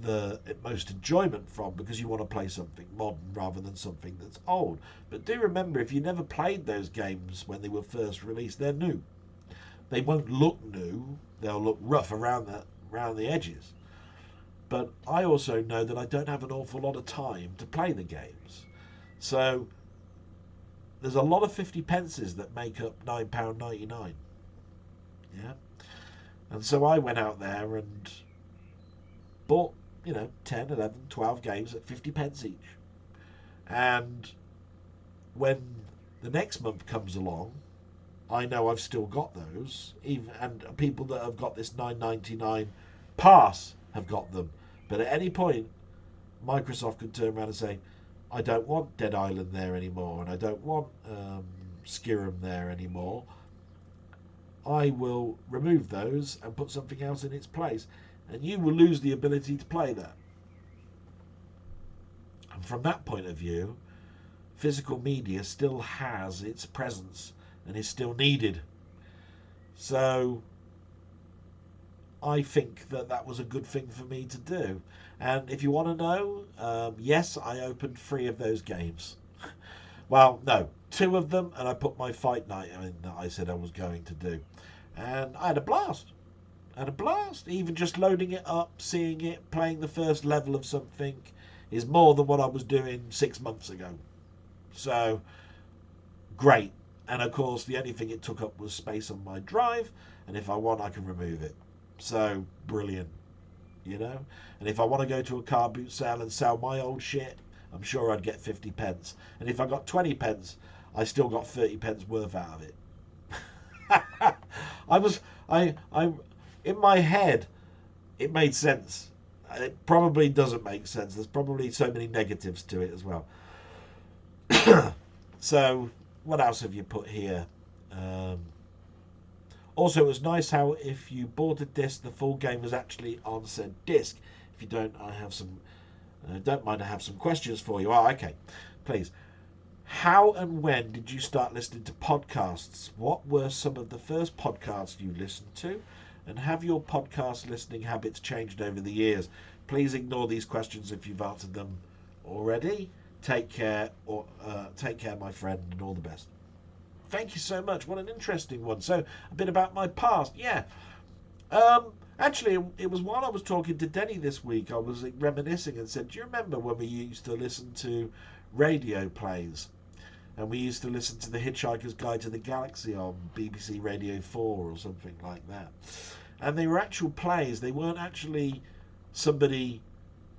the most enjoyment from, because you want to play something modern rather than something that's old. But do remember, if you never played those games when they were first released, they're new. They won't look new. They'll look rough around the edges. But I also know that I don't have an awful lot of time to play the games. So there's a lot of 50 pences that make up £9.99. Yeah. And so I went out there and bought, 10, 11, 12 games at 50 pence each. And when the next month comes along, I know I've still got those, and people that have got this $9.99 pass have got them. But at any point, Microsoft could turn around and say, I don't want Dead Island there anymore, and I don't want Skyrim there anymore. I will remove those and put something else in its place, and you will lose the ability to play that. And from that point of view, physical media still has its presence and is still needed. So I think that was a good thing for me to do. And if you want to know, yes, I opened 3 of those games. Well, no, 2 of them, and I put my fight night in that I said I was going to do. And I had a blast. Even just loading it up, seeing it, playing the first level of something is more than what I was doing 6 months ago. So, great. And of course, the only thing it took up was space on my drive, and if I want, I can remove it. So, brilliant. And if I want to go to a car boot sale and sell my old shit, I'm sure I'd get 50 pence. And if I got 20 pence, I still got 30 pence worth out of it. In my head, it made sense. It probably doesn't make sense. There's probably so many negatives to it as well. So, what else have you put here? Also, it was nice how if you bought a disc, the full game was actually on said disc. If you don't, I have some. Don't mind, I have some questions for you. Oh, okay, please. How and when did you start listening to podcasts? What were some of the first podcasts you listened to? And have your podcast listening habits changed over the years? Please ignore these questions if you've answered them already. Take care, my friend, and all the best. Thank you so much. What an interesting one. So, a bit about my past. Yeah. Actually, it was while I was talking to Denny this week, I was reminiscing and said, do you remember when we used to listen to radio plays? And we used to listen to The Hitchhiker's Guide to the Galaxy on BBC Radio 4 or something like that. And they were actual plays. They weren't actually somebody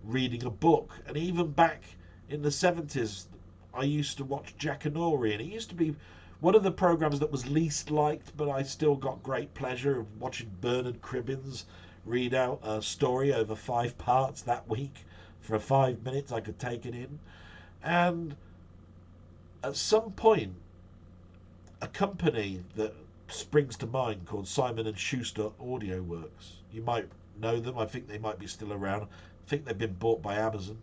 reading a book. And even back in the 70s, I used to watch Jack and Ori, and it used to be one of the programs that was least liked, but I still got great pleasure of watching Bernard Cribbins read out a story over 5 parts that week. For 5 minutes I could take it in. And at some point, a company that springs to mind called Simon and Schuster Audio Works. You might know them. I think they might be still around. I think they've been bought by Amazon.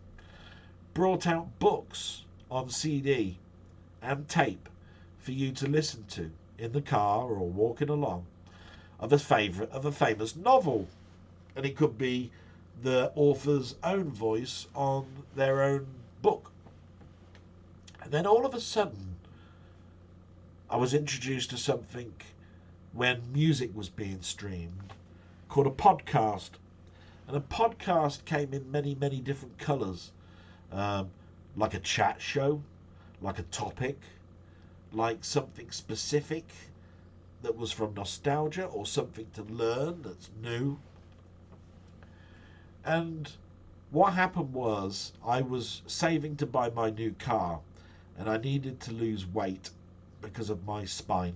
Brought out books on CD and tape for you to listen to in the car or walking along of a famous novel, and it could be the author's own voice on their own book. And then all of a sudden I was introduced to something when music was being streamed called a podcast. And a podcast came in many, many different colours, like a chat show, like a topic, like something specific that was from nostalgia or something to learn that's new. And what happened was I was saving to buy my new car, and I needed to lose weight because of my spine.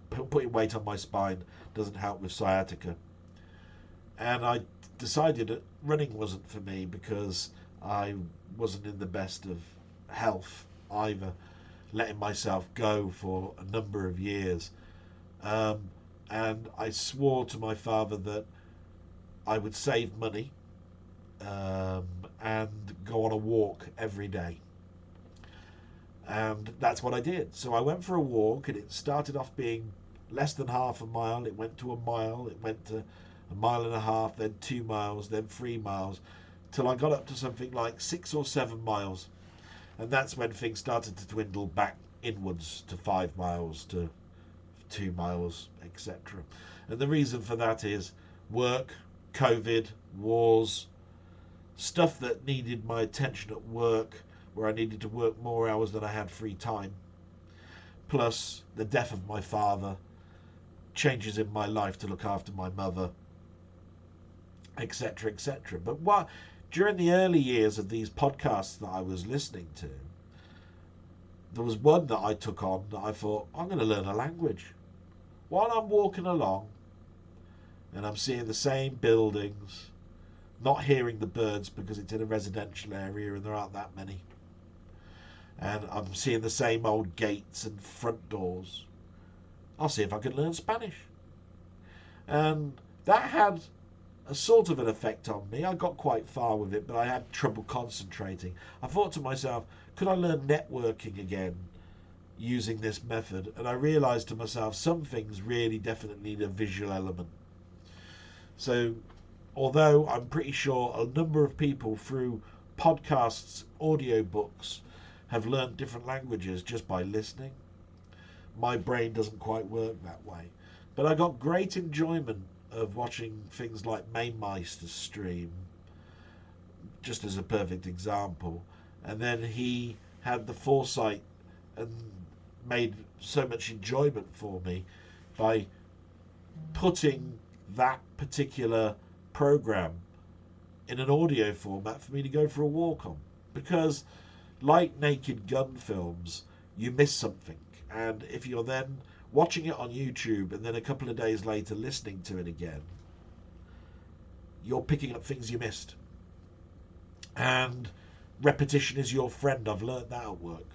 Putting weight on my spine doesn't help with sciatica. And I decided that running wasn't for me because I wasn't in the best of health either, letting myself go for a number of years. And I swore to my father that I would save money and go on a walk every day. And that's what I did. So I went for a walk, and it started off being less than half a mile. It went to a mile. It went to a mile and a half, then 2 miles, then 3 miles, till I got up to something like 6 or 7 miles. And that's when things started to dwindle back inwards to 5 miles, to 2 miles, etc. And the reason for that is work, COVID, wars, stuff that needed my attention at work, where I needed to work more hours than I had free time, plus the death of my father, changes in my life to look after my mother, etc., etc. But during the early years of these podcasts that I was listening to, there was one that I took on that I thought, I'm going to learn a language. While I'm walking along and I'm seeing the same buildings, not hearing the birds because it's in a residential area and there aren't that many, and I'm seeing the same old gates and front doors, I'll see if I can learn Spanish. And that had a sort of an effect on me. I got quite far with it, but I had trouble concentrating. I thought to myself, could I learn networking again using this method? And I realised to myself, some things really definitely need a visual element. So although I'm pretty sure a number of people through podcasts, audiobooks, have learned different languages just by listening, my brain doesn't quite work that way. But I got great enjoyment of watching things like Mainmeister stream, just as a perfect example. And then he had the foresight and made so much enjoyment for me by putting that particular program in an audio format for me to go for a walk on. Because like Naked Gun films, you miss something, and if you're then watching it on YouTube and then a couple of days later listening to it again, you're picking up things you missed. And repetition is your friend. I've learned that at work.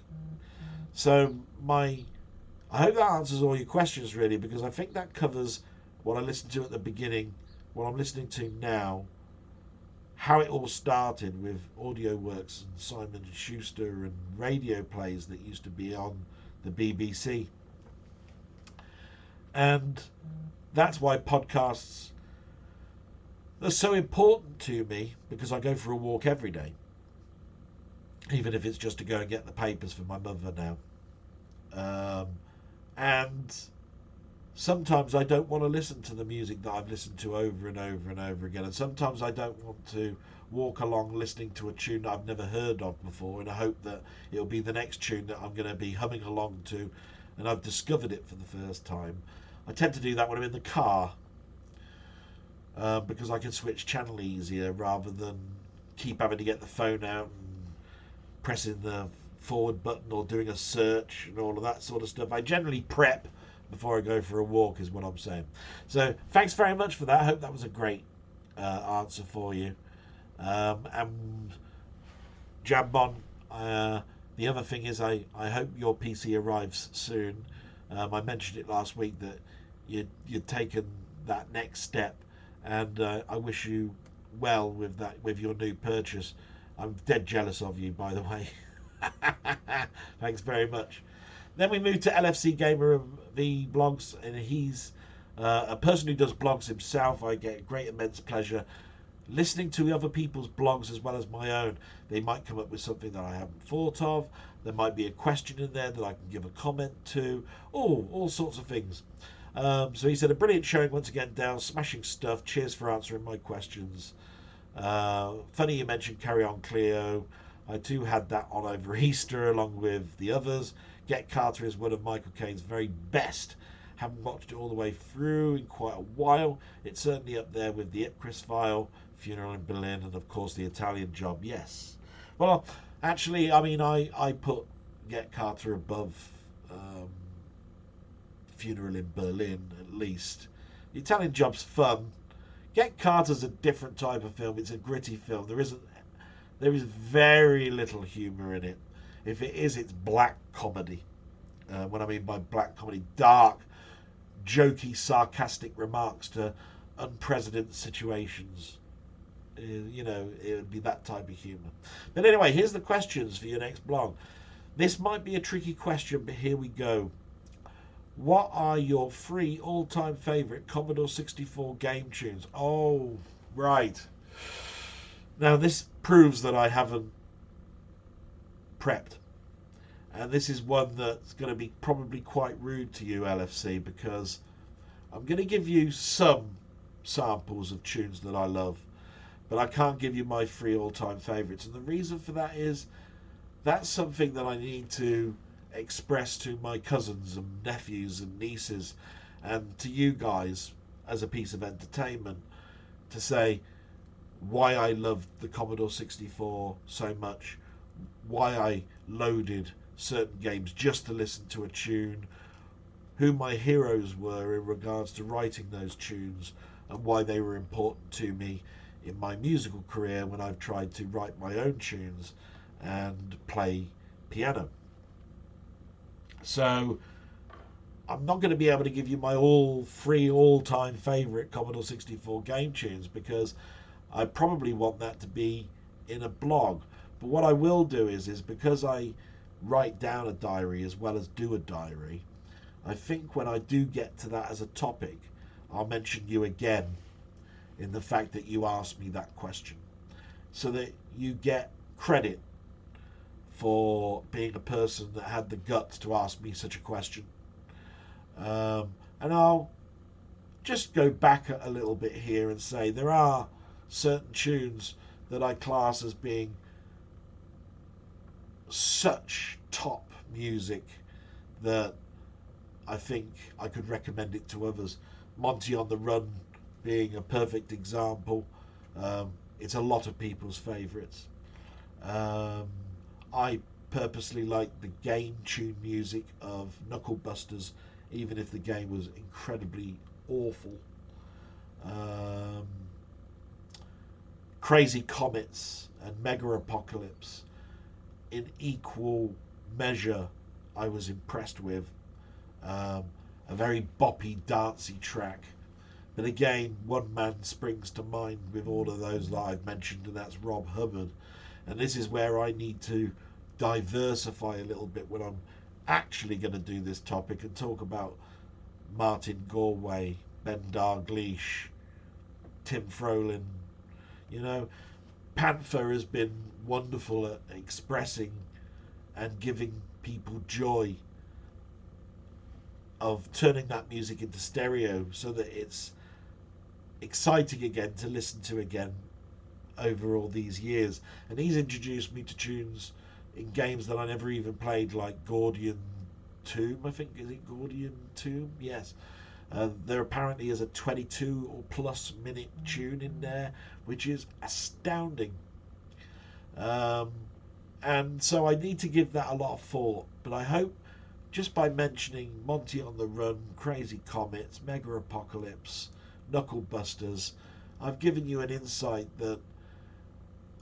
So I hope that answers all your questions, really, because I think that covers what I listened to at the beginning, what I'm listening to now, how it all started with audio works and Simon and Schuster and radio plays that used to be on the BBC. And that's why podcasts are so important to me, because I go for a walk every day, even if it's just to go and get the papers for my mother now. And sometimes I don't want to listen to the music that I've listened to over and over and over again. And sometimes I don't want to walk along listening to a tune that I've never heard of before in a hope that it'll be the next tune that I'm going to be humming along to and I've discovered it for the first time. I tend to do that when I'm in the car, because I can switch channel easier rather than keep having to get the phone out and pressing the forward button or doing a search and all of that sort of stuff. I generally prep before I go for a walk, is what I'm saying. So thanks very much for that. I hope that was a great answer for you. And Jambon, the other thing is I hope your PC arrives soon. I mentioned it last week that you'd taken that next step, and I wish you well with that, with your new purchase. I'm dead jealous of you, by the way. Thanks very much. Then we move to LFC Gamer of Vblogs, and he's a person who does blogs himself. I get great immense pleasure listening to other people's blogs as well as my own. They might come up with something that I haven't thought of. There might be a question in there that I can give a comment to. Oh, all sorts of things. So he said, a brilliant showing once again, Dale. Smashing stuff. Cheers for answering my questions. Funny you mentioned Carry On Cleo. I too had that on over Easter along with the others. Get Carter is one of Michael Caine's very best. Haven't watched it all the way through in quite a while. It's certainly up there with the Ipcris File, Funeral in Berlin, and of course the Italian Job. Yes. Well, actually, I mean, I put Get Carter above Funeral in Berlin at least. The Italian Job's fun. Get Carter's a different type of film. It's a gritty film. There is very little humour in it. If it is, it's black comedy. What I mean by black comedy, dark, jokey, sarcastic remarks to unprecedented situations. You know, it would be that type of humour. But anyway, here's the questions for your next blog. This might be a tricky question, but here we go. What are your 3 all-time favourite Commodore 64 game tunes? Oh, right. Now, this proves that I haven't prepped. And this is one that's going to be probably quite rude to you, LFC, because I'm going to give you some samples of tunes that I love, but I can't give you my 3 all-time favourites. And the reason for that is that's something that I need to express to my cousins and nephews and nieces and to you guys as a piece of entertainment, to say why I loved the Commodore 64 so much, why I loaded certain games just to listen to a tune, who my heroes were in regards to writing those tunes, and why they were important to me in my musical career when I've tried to write my own tunes and play piano. So I'm not going to be able to give you my all 3 all-time favourite Commodore 64 game tunes, because I probably want that to be in a blog. But what I will do is because I write down a diary as well as do a diary, I think when I do get to that as a topic, I'll mention you again in the fact that you asked me that question, so that you get credit for being a person that had the guts to ask me such a question. And I'll just go back a little bit here and say there are certain tunes that I class as being such top music that I think I could recommend it to others. Monty on the Run being a perfect example. It's a lot of people's favourites. I purposely like the game tune music of Knuckle Busters, even if the game was incredibly awful. Crazy Comets and Mega Apocalypse, in equal measure, I was impressed with. A very boppy, dancey track. But again, one man springs to mind with all of those that I've mentioned, and that's Rob Hubbard. And this is where I need to diversify a little bit when I'm actually going to do this topic and talk about Martin Galway, Ben Dalglish, Tim Frolin. You know, Panther has been wonderful at expressing and giving people joy, of turning that music into stereo so that it's exciting again to listen to again over all these years. And he's introduced me to tunes in games that I never even played, like Gordian Tomb, I think. Is it Gordian Tomb? Yes. There apparently is a 22 or plus minute tune in there, which is astounding. And so I need to give that a lot of thought. But I hope just by mentioning Monty on the Run, Crazy Comets, Mega Apocalypse, Knuckle Busters, I've given you an insight that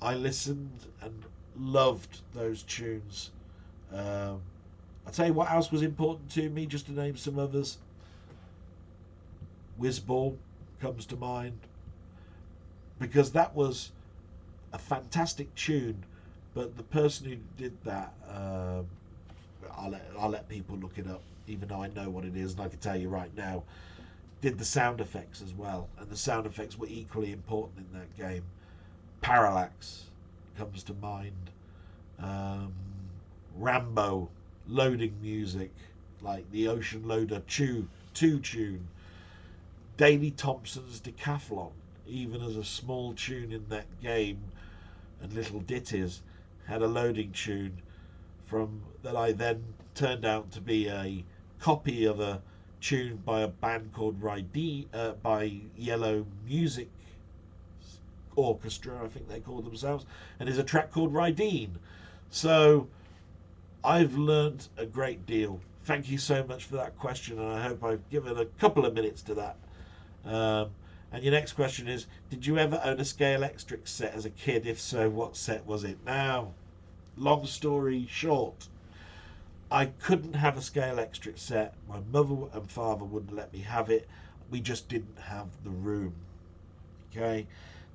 I listened and loved those tunes. I'll tell you what else was important to me, just to name some others. Whizball comes to mind, because that was a fantastic tune, but the person who did that, I'll let people look it up, even though I know what it is, and I can tell you right now, did the sound effects as well, and the sound effects were equally important in that game. Parallax comes to mind. Rambo, loading music, like the Ocean Loader 2 tune. Daley Thompson's Decathlon, even as a small tune in that game, and Little Ditties, had a loading tune from that I then turned out to be a copy of a tune by a band called by Yellow Music Orchestra, I think they call themselves, and is a track called Rydeen. So I've learned a great deal. Thank you so much for that question, and I hope I've given a couple of minutes to that. And your next question is, did you ever own a Scalextric set as a kid? If so, what set was it? Now, long story short, I couldn't have a Scalextric set. My mother and father wouldn't let me have it. We just didn't have the room. Okay?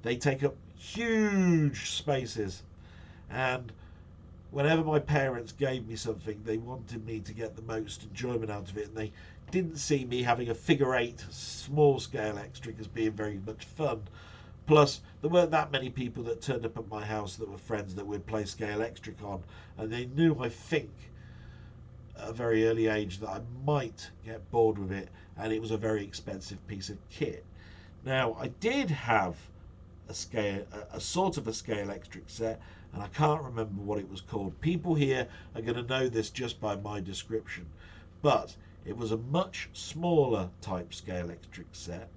They take up huge spaces, and whenever my parents gave me something, they wanted me to get the most enjoyment out of it, and they didn't see me having a figure 8 small Scalextric as being very much fun. Plus, there weren't that many people that turned up at my house that were friends that would play Scalextric on, and they knew, I think, at a very early age, that I might get bored with it, and it was a very expensive piece of kit. Now, I did have a sort of a Scalextric set, and I can't remember what it was called. People here are going to know this just by my description, but it was a much smaller type Scalextric set.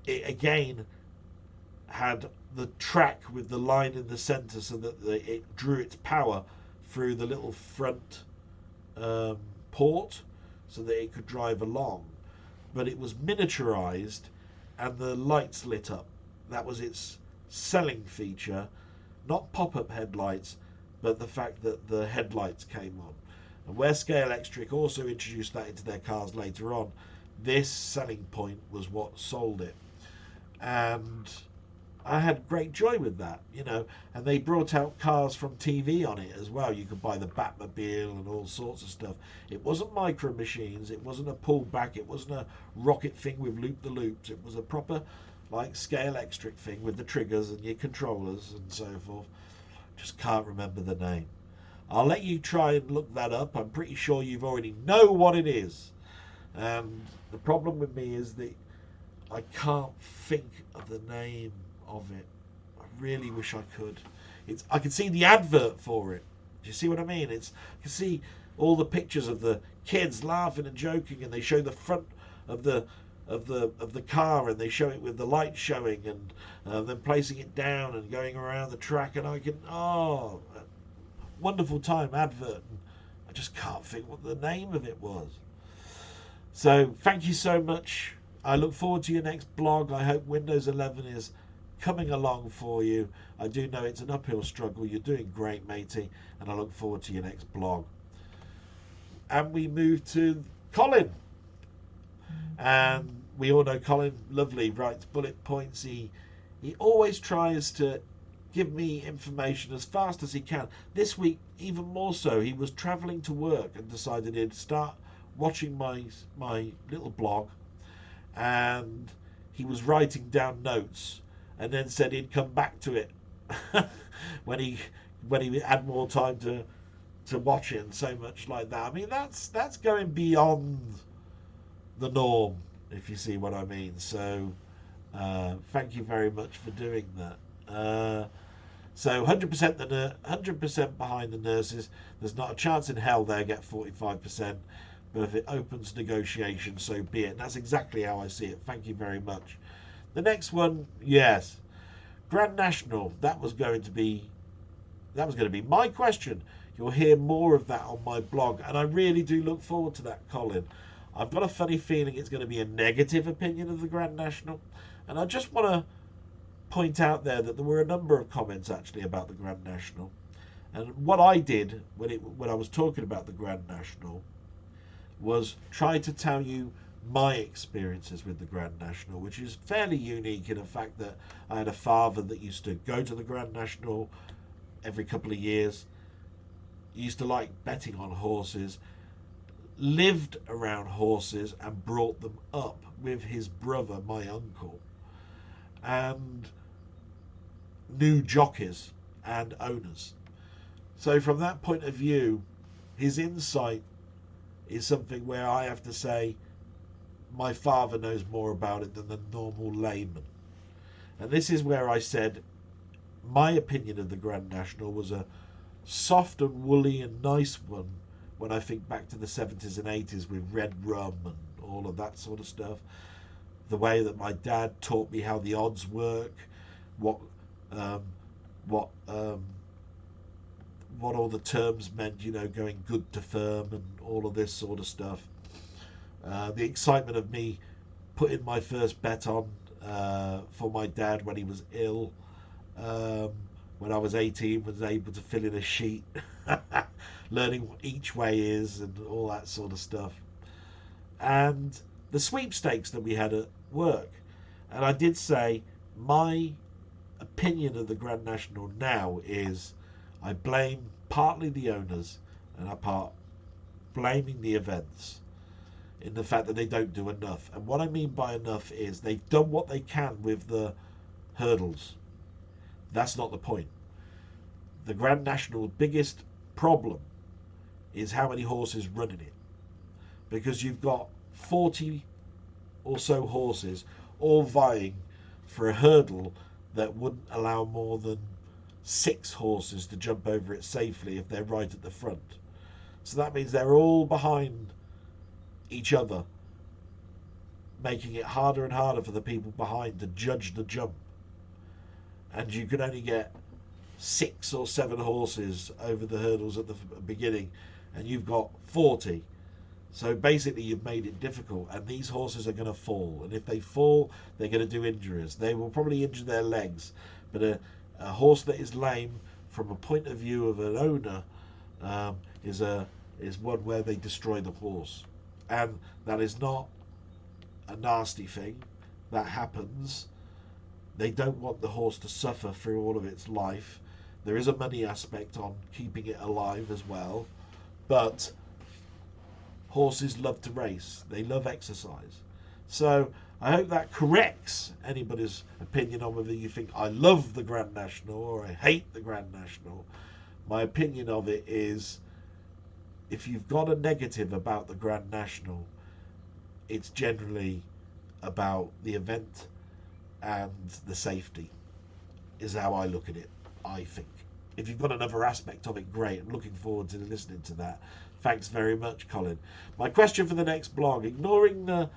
It again had the track with the line in the center, so that it drew its power through the little front port, so that it could drive along. But it was miniaturized, and the lights lit up. That was its selling feature. Not pop-up headlights, but the fact that the headlights came on. And where Scalextric also introduced that into their cars later on, this selling point was what sold it. And I had great joy with that, you know. And they brought out cars from TV on it as well. You could buy the Batmobile and all sorts of stuff. It wasn't Micro Machines. It wasn't a pullback. It wasn't a rocket thing with loop-the-loops. It was a proper, like, Scalextric thing with the triggers and your controllers and so forth. Just can't remember the name. I'll let you try and look that up. I'm pretty sure you've already know what it is. And the problem with me is that I can't think of the name of it. I really wish I could. I can see the advert for it. Do you see what I mean? I can see all the pictures of the kids laughing and joking, and they show the front of the car, and they show it with the light showing, and then placing it down and going around the track, and I can wonderful time advert. I just can't think what the name of it was. So thank you so much. I look forward to your next blog. I hope Windows 11 is coming along for you. I do know it's an uphill struggle. You're doing great, matey, and I look forward to your next blog. And we move to Colin. And we all know Colin, lovely, writes bullet points. He always tries to give me information as fast as he can. This week, even more so, he was travelling to work and decided he'd start watching my little blog, and he was writing down notes, and then said he'd come back to it when he had more time to watch it, and so much like that. I mean, that's going beyond the norm, if you see what I mean. So thank you very much for doing that. So 100% behind the nurses. There's not a chance in hell they'll get 45%, but if it opens negotiation, so be it. And that's exactly how I see it. Thank you very much. The next one, yes, Grand National. That was going to be my question. You'll hear more of that on my blog, and I really do look forward to that, Colin. I've got a funny feeling it's going to be a negative opinion of the Grand National, and I just want to point out there that there were a number of comments actually about the Grand National, And what I did when I was talking about the Grand National was try to tell you my experiences with the Grand National, which is fairly unique in the fact that I had a father that used to go to the Grand National every couple of years. He used to like betting on horses, lived around horses, and brought them up with his brother, my uncle, and knew jockeys and owners. So, from that point of view, his insight is something where I have to say my father knows more about it than the normal layman. And this is where I said my opinion of the Grand National was a soft and woolly and nice one when I think back to the 70s and 80s with red rum and all of that sort of stuff. The way that my dad taught me how the odds work, what um, what what all the terms meant, going good to firm and all of this sort of stuff. The excitement of me putting my first bet on for my dad when he was ill. Um, when I was 18, was able to fill in a sheet, learning what each way is and all that sort of stuff. And the sweepstakes that we had at work. And I did say my opinion of the Grand National now is I blame partly the owners and I part blaming the events in the fact that they don't do enough. And what I mean by enough is they've done what they can with the hurdles. That's not the point. The Grand National's biggest problem is how many horses run in it. Because you've got 40 or so horses all vying for a hurdle that wouldn't allow more than 6 horses to jump over it safely if they're right at the front. So that means they're all behind each other, making it harder and harder for the people behind to judge the jump. And you can only get 6 or 7 horses over the hurdles at the beginning, and you've got 40. So basically you've made it difficult, and these horses are going to fall, and if they fall they're going to do injuries. They will probably injure their legs, but a horse that is lame from a point of view of an owner is one where they destroy the horse, and that is not a nasty thing. That happens. They don't want the horse to suffer through all of its life. There is a money aspect on keeping it alive as well, but horses love to race. They love exercise. So I hope that corrects anybody's opinion on whether you think I love the Grand National or I hate the Grand National. My opinion of it is, if you've got a negative about the Grand National, it's generally about the event and the safety, is how I look at it, I think. If you've got another aspect of it, great. I'm looking forward to listening to that. Thanks very much, Colin. My question for the next blog: ignoring the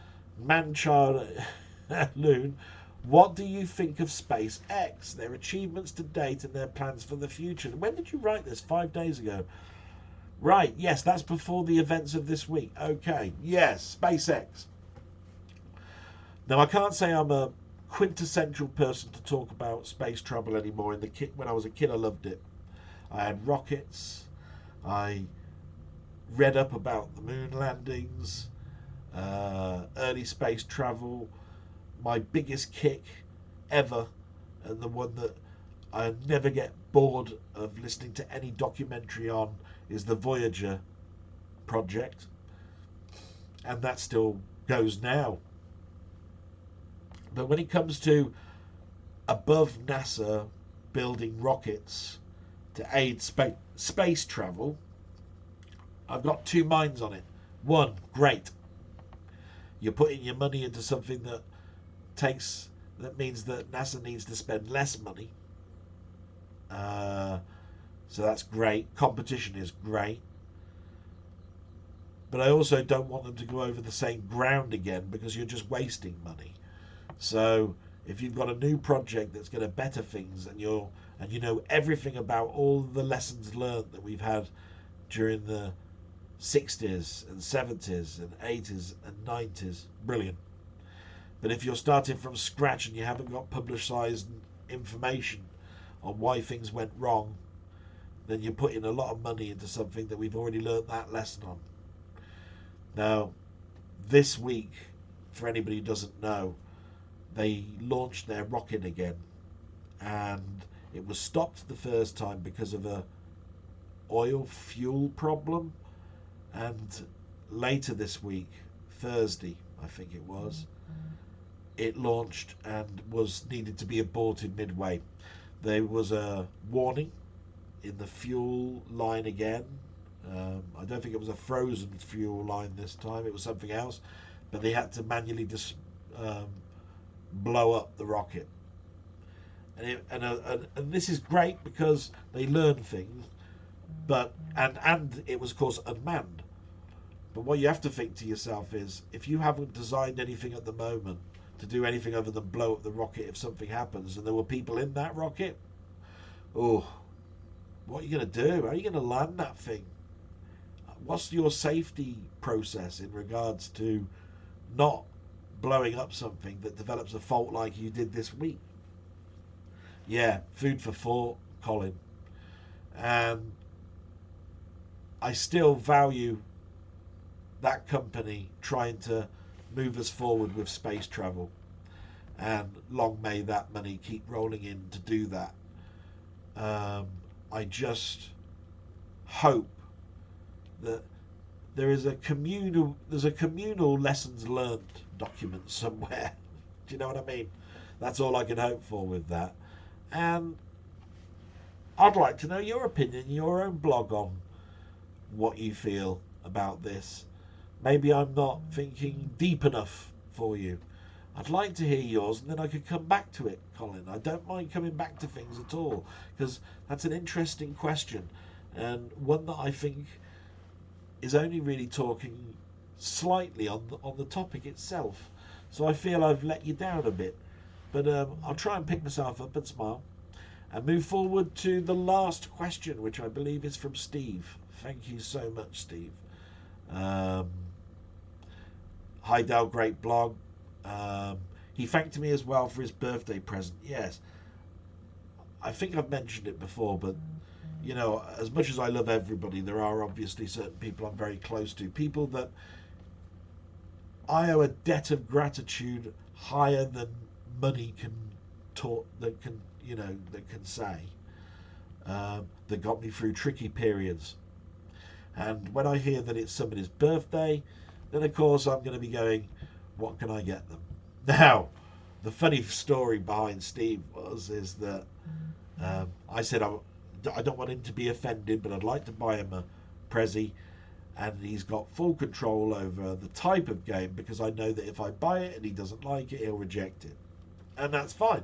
man-child loon, what do you think of SpaceX, their achievements to date and their plans for the future? When did you write this? 5 days ago. Right, yes, that's before the events of this week. Okay, yes, SpaceX. Now, I can't say I'm a quintessential person to talk about space travel anymore. When I was a kid, I loved it. I had rockets. I read up about the moon landings, early space travel. My biggest kick ever, and the one that I never get bored of listening to any documentary on, is the Voyager project, and that still goes now. But when it comes to above NASA building rockets to aid space travel, I've got 2 minds on it. One, great. You're putting your money into something that means that NASA needs to spend less money. So that's great. Competition is great. But I also don't want them to go over the same ground again, because you're just wasting money. So if you've got a new project that's going to better things, and you know everything about all the lessons learned that we've had during the 60s and 70s and 80s and 90s, brilliant. But if you're starting from scratch and you haven't got publicised information on why things went wrong, then you're putting a lot of money into something that we've already learned that lesson on. Now, this week, for anybody who doesn't know, they launched their rocket again, and it was stopped the first time because of a oil fuel problem, and later this week, Thursday I think it was, it launched and was needed to be aborted midway. There was a warning in the fuel line again. I don't think it was a frozen fuel line this time, it was something else, but they had to manually blow up the rocket. And this is great because they learn things, but and it was of course unmanned. But what you have to think to yourself is, if you haven't designed anything at the moment to do anything other than blow up the rocket if something happens, and there were people in that rocket, oh, what are you going to do? How are you going to land that thing? What's your safety process in regards to not blowing up something that develops a fault like you did this week? Yeah, food for thought, Colin. And I still value that company trying to move us forward with space travel. And long may that money keep rolling in to do that. I just hope that there's a communal lessons learned document somewhere. Do you know what I mean? That's all I can hope for with that. And I'd like to know your opinion, your own blog on what you feel about this. Maybe I'm not thinking deep enough for you. I'd like to hear yours, and then I could come back to it, Colin. I don't mind coming back to things at all, because that's an interesting question, and one that I think is only really talking slightly on the topic itself. So I feel I've let you down a bit, but I'll try and pick myself up and smile, and move forward to the last question, which I believe is from Steve. Thank you so much, Steve. Hi Dal, great blog. He thanked me as well for his birthday present. Yes, I think I've mentioned it before, but you know, as much as I love everybody, there are obviously certain people I'm very close to, people that I owe a debt of gratitude higher than money can talk, that can, you know, that can say, that got me through tricky periods. And when I hear that it's somebody's birthday, then of course I'm going to be going, what can I get them? Now, the funny story behind Steve is that I said I don't want him to be offended, but I'd like to buy him a Prezi, and he's got full control over the type of game, because I know that if I buy it and he doesn't like it, he'll reject it. And that's fine,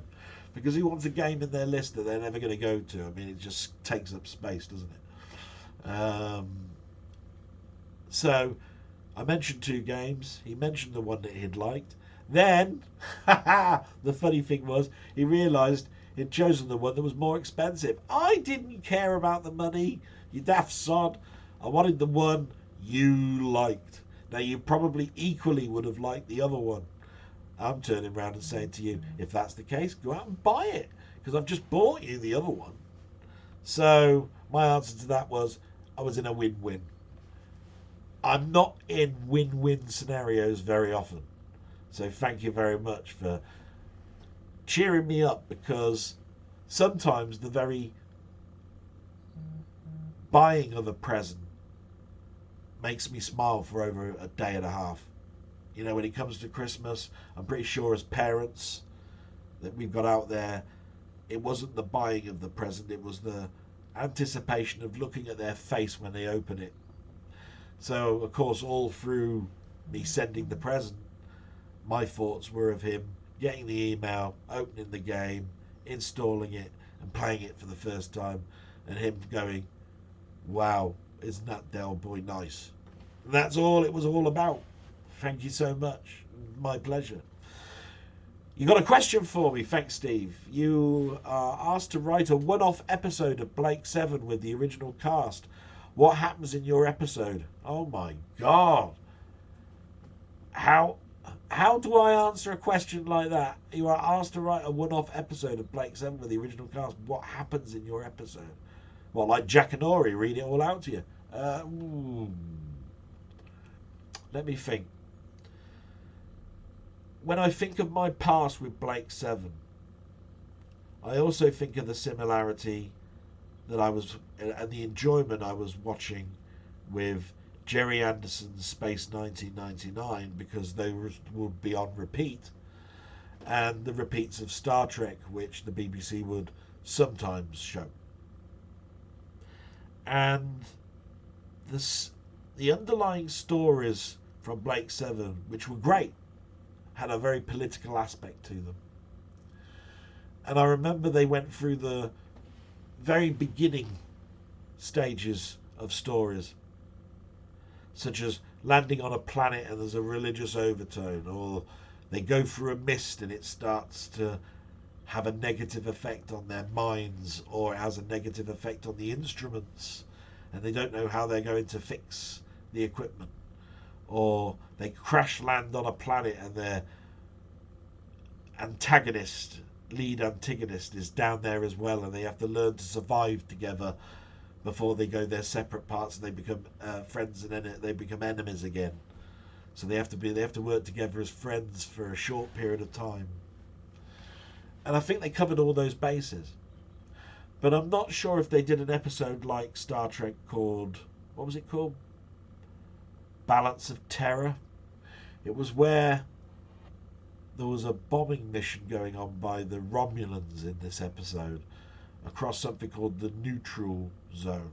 because he wants a game in their list that they're never going to go to. I mean, it just takes up space, doesn't it? So I mentioned 2 games. He mentioned the one that he'd liked. Then, the funny thing was, he realised he'd chosen the one that was more expensive. I didn't care about the money, you daft sod. I wanted the one you liked. Now, you probably equally would have liked the other one. I'm turning around and saying to you, if that's the case, go out and buy it, because I've just bought you the other one. So my answer to that was, I was in a win-win. I'm not in win-win scenarios very often. So thank you very much for cheering me up, because sometimes the very buying of a present makes me smile for over a day and a half. You know, when it comes to Christmas, I'm pretty sure as parents that we've got out there, it wasn't the buying of the present, it was the anticipation of looking at their face when they open it. So, of course, all through me sending the present, my thoughts were of him getting the email, opening the game, installing it, and playing it for the first time, and him going, wow, isn't that Del Boy nice? And that's all it was all about. Thank you so much. My pleasure. You got a question for me? Thanks, Steve. You are asked to write a one-off episode of Blake 7 with the original cast. What happens in your episode? Oh my God. How do I answer a question like that? You are asked to write a one-off episode of Blake 7 with the original cast. What happens in your episode? Well, like Jack and Ori, read it all out to you. Ooh. Let me think. When I think of my past with Blake 7, I also think of the similarity that I was and the enjoyment I was watching with Jerry Anderson's Space 1999, because they would be on repeat, and the repeats of Star Trek, which the BBC would sometimes show. And the underlying stories from Blake 7, which were great, had a very political aspect to them. And I remember they went through the very beginning stages of stories, such as landing on a planet and there's a religious overtone, or they go through a mist and it starts to have a negative effect on their minds, or it has a negative effect on the instruments and they don't know how they're going to fix the equipment, or they crash land on a planet and their lead antagonist is down there as well, and they have to learn to survive together before they go their separate parts and they become friends, and then they become enemies again. So they have to work together as friends for a short period of time. And I think they covered all those bases. But I'm not sure if they did an episode like Star Trek called, what was it called? Balance of Terror. It was where there was a bombing mission going on by the Romulans in this episode across something called the neutral zone.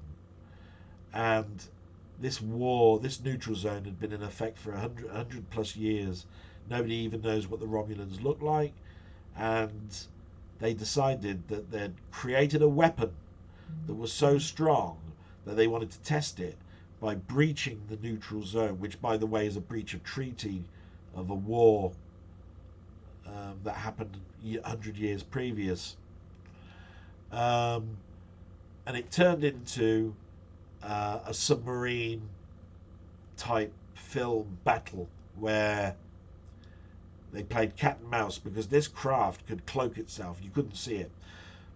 And this neutral zone had been in effect for 100 plus years. Nobody even knows what the Romulans look like. And they decided that they'd created a weapon that was so strong that they wanted to test it by breaching the neutral zone, which, by the way, is a breach of treaty of a war that happened 100 years previous. And it turned into a submarine type film battle where they played cat and mouse, because this craft could cloak itself. You couldn't see it,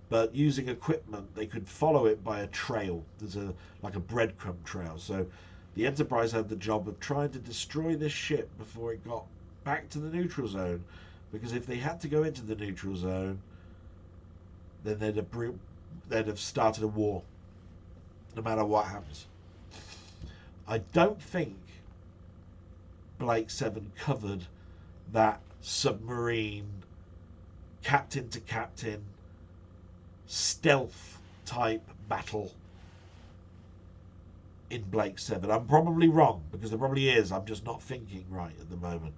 but using equipment they could follow it by a trail. There's like a breadcrumb trail. So the Enterprise had the job of trying to destroy this ship before it got back to the neutral zone, because if they had to go into the neutral zone, then they'd have started a war, no matter what happens. I don't think Blake 7 covered that submarine, captain to captain, stealth type battle in Blake 7. I'm probably wrong, because there probably is. I'm just not thinking right at the moment.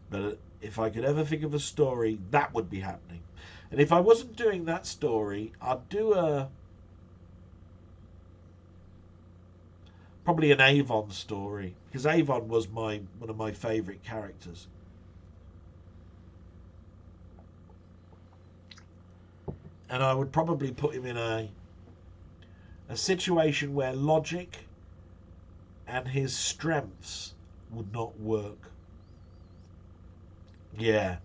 But if I could ever think of a story, that would be happening. And if I wasn't doing that story, I'd do probably an Avon story, because Avon was one of my favourite characters. And I would probably put him in a situation where logic and his strengths would not work. Yeah.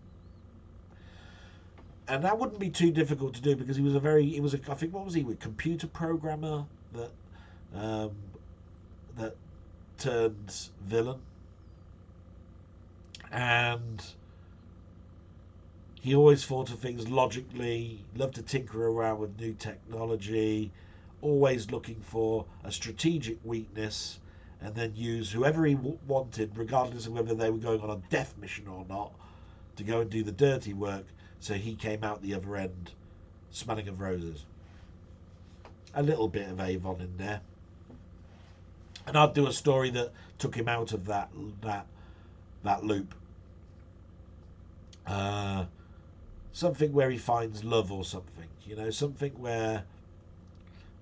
And that wouldn't be too difficult to do, because he was I think, what was he, a computer programmer that turned villain. And he always thought of things logically, loved to tinker around with new technology, always looking for a strategic weakness, and then use whoever he wanted, regardless of whether they were going on a death mission or not, to go and do the dirty work, so he came out the other end smelling of roses. A little bit of Avon in there. And I'd do a story that took him out of that loop. Something where he finds love, or something, something where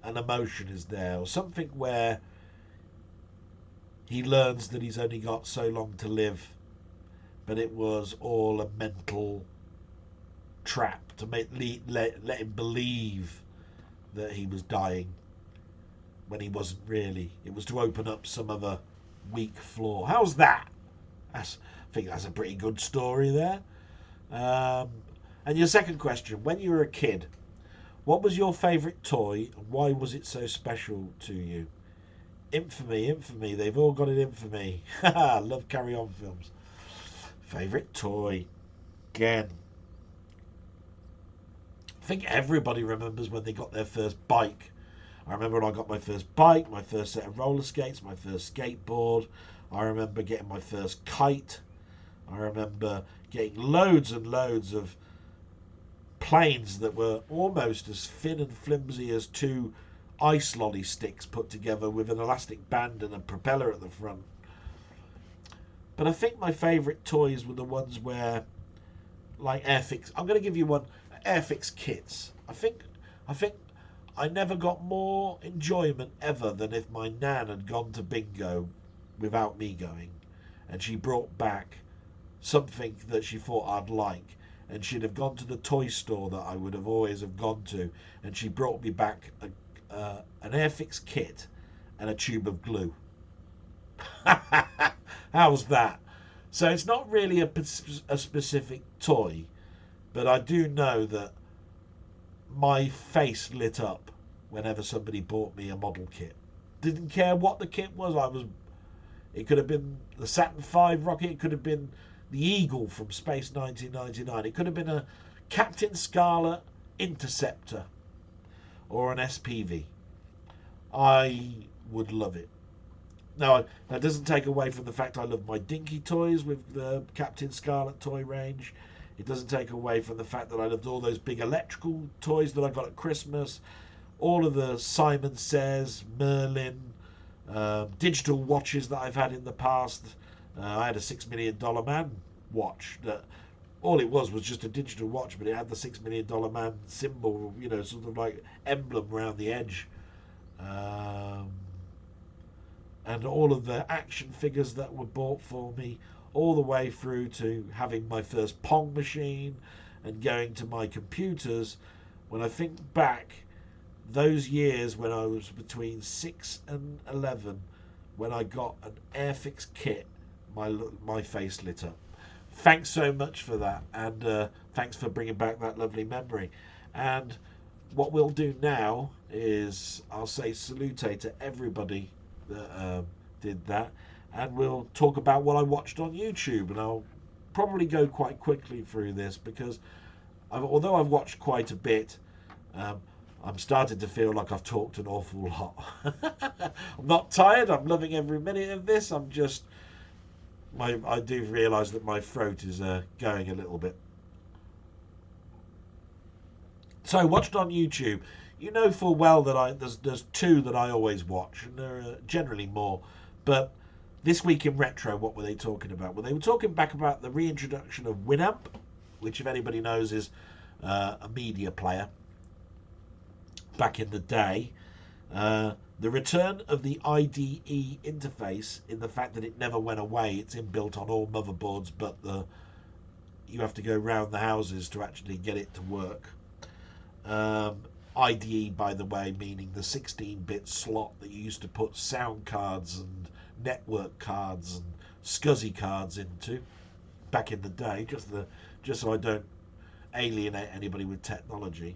an emotion is there, or something where he learns that he's only got so long to live, but it was all a mental trap to let him believe that he was dying when he wasn't really. It was to open up some other weak flaw. How's that? I think that's a pretty good story there. And your second question, when you were a kid, What was your favourite toy and why was it so special to you? Infamy, infamy. They've all got an infamy. Love Carry On films. Favourite toy. Again. I think everybody remembers when they got their first bike. I remember when I got my first bike, my first set of roller skates, my first skateboard. I remember getting my first kite. I remember getting loads and loads of planes that were almost as thin and flimsy as two ice lolly sticks put together with an elastic band and a propeller at the front. But I think my favourite toys were the ones where, like Airfix. I'm going to give you one. Airfix kits. I think I never got more enjoyment ever than if my nan had gone to bingo without me going, and she brought back something that she thought I'd like, and she'd have gone to the toy store that I would have always have gone to, and she brought me back an Airfix kit and a tube of glue. How's that? So it's not really a specific toy, but I do know that my face lit up whenever somebody bought me a model kit. Didn't care what the kit was. It could have been the Saturn V rocket. It could have been the Eagle from Space 1999. It could have been a Captain Scarlet Interceptor or an SPV. I would love it. Now, that doesn't take away from the fact I love my Dinky toys with the Captain Scarlet toy range. It doesn't take away from the fact that I loved all those big electrical toys that I got at Christmas. All of the Simon Says, Merlin, digital watches that I've had in the past. I had a $6 million man watch that all it was just a digital watch, but it had the $6 million man symbol, sort of like emblem around the edge. And all of the action figures that were bought for me, all the way through to having my first Pong machine and going to my computers. When I think back, those years when I was between 6 and 11, when I got an Airfix kit, my face lit up. Thanks so much for that, and thanks for bringing back that lovely memory. And what we'll do now is I'll say salute to everybody that did that, and we'll talk about what I watched on YouTube. And I'll probably go quite quickly through this because although I've watched quite a bit, I'm starting to feel like I've talked an awful lot. I'm not tired. I'm loving every minute of this. I do realise that my throat is going a little bit. So I watched on YouTube. You know full well that there's two that I always watch, and there are generally more. But this week in retro, what were they talking about? Well, they were talking back about the reintroduction of Winamp, which, if anybody knows, is a media player. Back in the day, the return of the IDE interface, in the fact that it never went away. It's inbuilt on all motherboards, but you have to go round the houses to actually get it to work. IDE, by the way, meaning the 16-bit slot that you used to put sound cards and network cards and SCSI cards into back in the day, just so I don't alienate anybody with technology.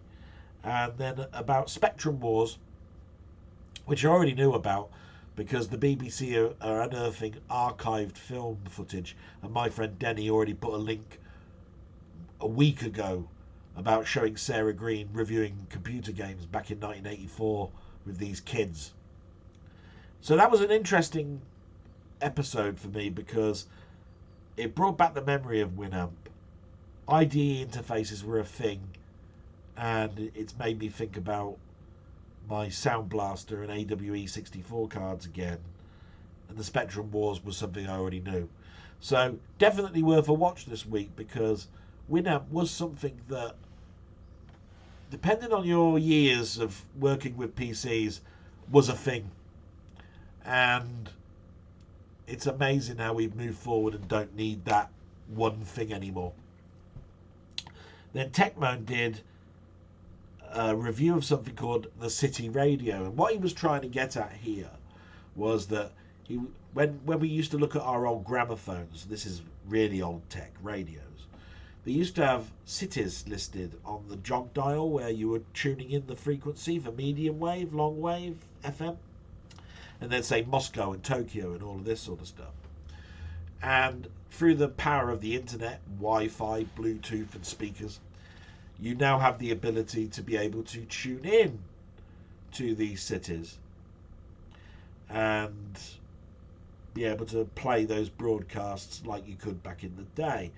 And then about Spectrum Wars, which I already knew about because the BBC are unearthing archived film footage, and my friend Denny already put a link a week ago about showing Sarah Green reviewing computer games back in 1984 with these kids. So that was an interesting episode for me because it brought back the memory of Winamp. IDE interfaces were a thing, and it's made me think about my Sound Blaster and AWE 64 cards again, and the Spectrum Wars was something I already knew. So definitely worth a watch this week because Winamp was something that, depending on your years of working with PCs, was a thing. And it's amazing how we've moved forward and don't need that one thing anymore. Then Techmoan did a review of something called the City Radio, and what he was trying to get at here was that when we used to look at our old gramophones, this is really old tech radios, They used to have cities listed on the jog dial where you were tuning in the frequency for medium wave, long wave, FM, and then say Moscow and Tokyo and all of this sort of stuff. And through the power of the internet, Wi-Fi, Bluetooth, and speakers, you now have the ability to be able to tune in to these cities and be able to play those broadcasts like you could back in the day.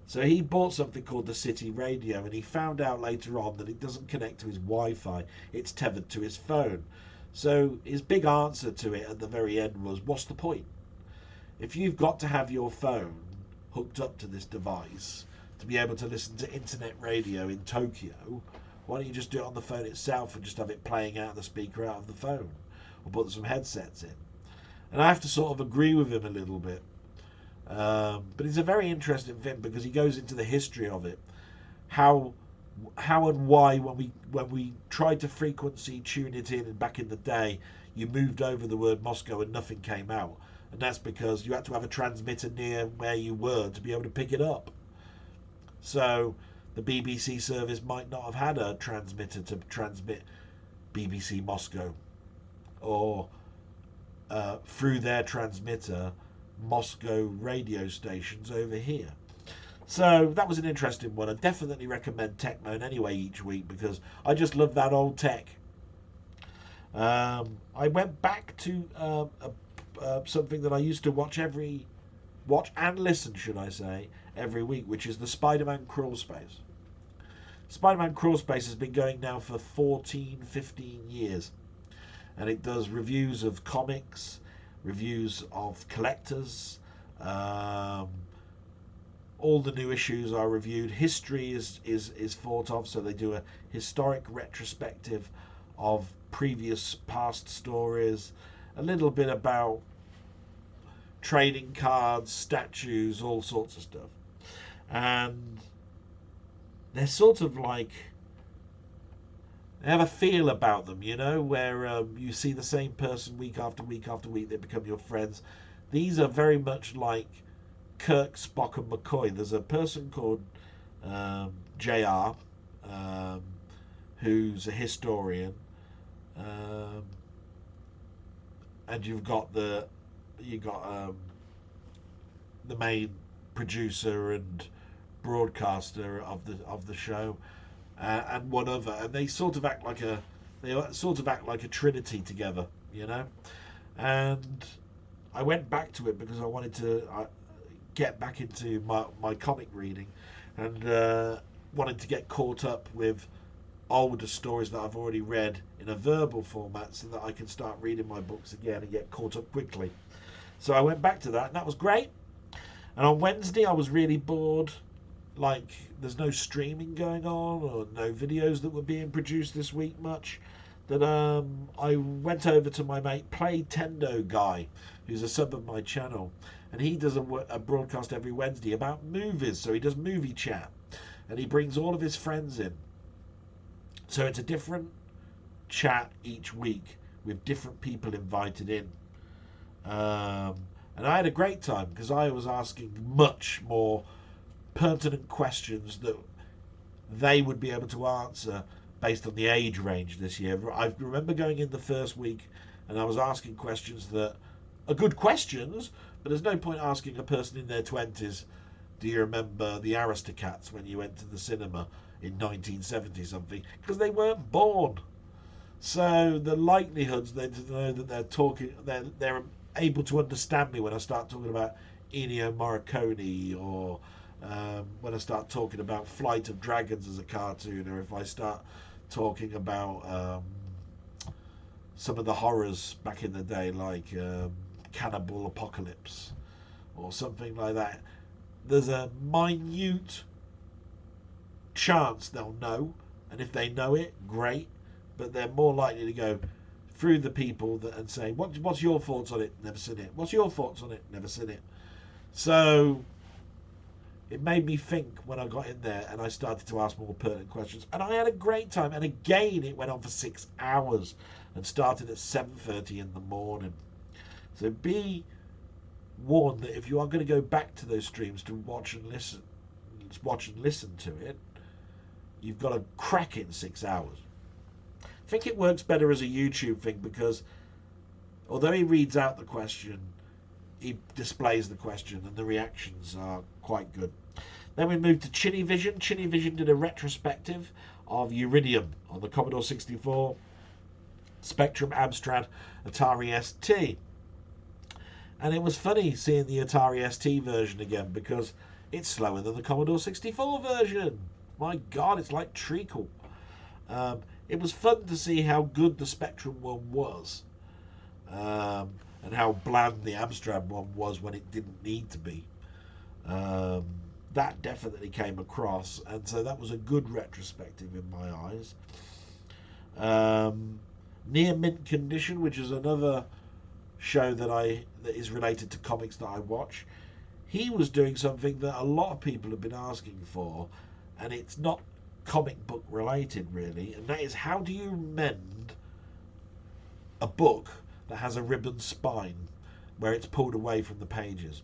So he bought something called the City Radio, and he found out later on that it doesn't connect to his Wi-Fi, it's tethered to his phone. So his big answer to it at the very end was, what's the point? If you've got to have your phone hooked up to this device to be able to listen to internet radio in Tokyo, why don't you just do it on the phone itself and just have it playing out of the speaker out of the phone, or put some headsets in? And I have to sort of agree with him a little bit. But it's a very interesting thing because he goes into the history of it, how and why when we tried to frequency tune it in back in the day, you moved over the word Moscow and nothing came out, and that's because you had to have a transmitter near where you were to be able to pick it up. So the BBC service might not have had a transmitter to transmit BBC Moscow, or through their transmitter Moscow radio stations over here. So that was an interesting one. I definitely recommend Tech Moan anyway each week because I just love that old tech. I went back to something that I used to watch and listen, should I say, every week, which is the Spider-Man Crawl Space. Spider-Man Crawl Space has been going now for 15 years, and it does reviews of comics, reviews of collectors. All the new issues are reviewed. History is thought of, so they do a historic retrospective of previous past stories, a little bit about trading cards, statues, all sorts of stuff. And they're sort of like, they have a feel about them, you know, where you see the same person week after week after week, they become your friends. These are very much like Kirk, Spock, and McCoy. There's a person called JR, who's a historian, and you've got the main producer and broadcaster of the show, and one other, and they sort of act like a trinity together, you know. And I went back to it because I wanted to get back into my comic reading, and wanted to get caught up with older stories that I've already read in a verbal format so that I can start reading my books again and get caught up quickly. So I went back to that, and that was great. And on Wednesday I was really bored. Like, there's no streaming going on or no videos that were being produced this week much, that I went over to my mate Play Tendo Guy, who's a sub of my channel, and he does a broadcast every Wednesday about movies. So he does movie chat, and he brings all of his friends in. So it's a different chat each week with different people invited in. And I had a great time because I was asking much more pertinent questions that they would be able to answer based on the age range this year. I remember going in the first week and I was asking questions that are good questions, but there's no point asking a person in their 20s, do you remember the Aristocats when you went to the cinema in 1970 something, because they weren't born. So the likelihoods they know that they're able to understand me when I start talking about Ennio Morricone, or when I start talking about Flight of Dragons as a cartoon, or if I start talking about some of the horrors back in the day, like Cannibal Apocalypse or something like that. There's a minute chance they'll know, and if they know it, great, but they're more likely to go through the people and say, what's your thoughts on it? Never seen it. What's your thoughts on it? Never seen it. So it made me think when I got in there and I started to ask more pertinent questions, and I had a great time. And again, it went on for 6 hours and started at 7:30 in the morning. So be warned that if you are going to go back to those streams to watch and listen, students watch and listen to it, you've got to crack it in 6 hours. I think it works better as a YouTube thing because although he reads out the question, he displays the question and the reactions are quite good. Then we moved to Chinny Vision. Chinny Vision did a retrospective of Uridium on the Commodore 64, Spectrum, Amstrad, Atari ST. And it was funny seeing the Atari ST version again because it's slower than the Commodore 64 version. My God, it's like treacle. It was fun to see how good the Spectrum one was, and how bland the Amstrad one was when it didn't need to be. That definitely came across, and so that was a good retrospective in my eyes. Near Mint Condition, which is another show that is related to comics that I watch, he was doing something that a lot of people have been asking for, and it's not comic book related really, and that is how do you mend a book that has a ribbon spine where it's pulled away from the pages.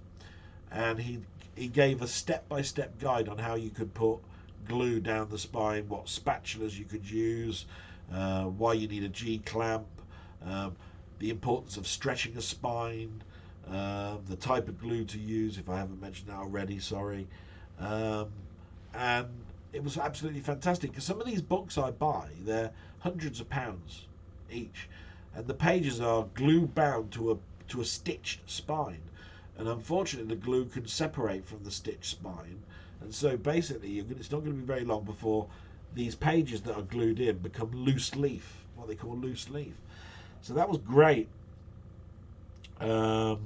And he gave a step-by-step guide on how you could put glue down the spine, what spatulas you could use, why you need a G-clamp, the importance of stretching a spine, the type of glue to use, if I haven't mentioned that already, sorry. And it was absolutely fantastic because some of these books I buy, they're hundreds of pounds each, and the pages are glue bound to a stitched spine, and unfortunately the glue can separate from the stitched spine, and so basically it's not going to be very long before these pages that are glued in become loose leaf, what they call loose leaf. So that was great. Modern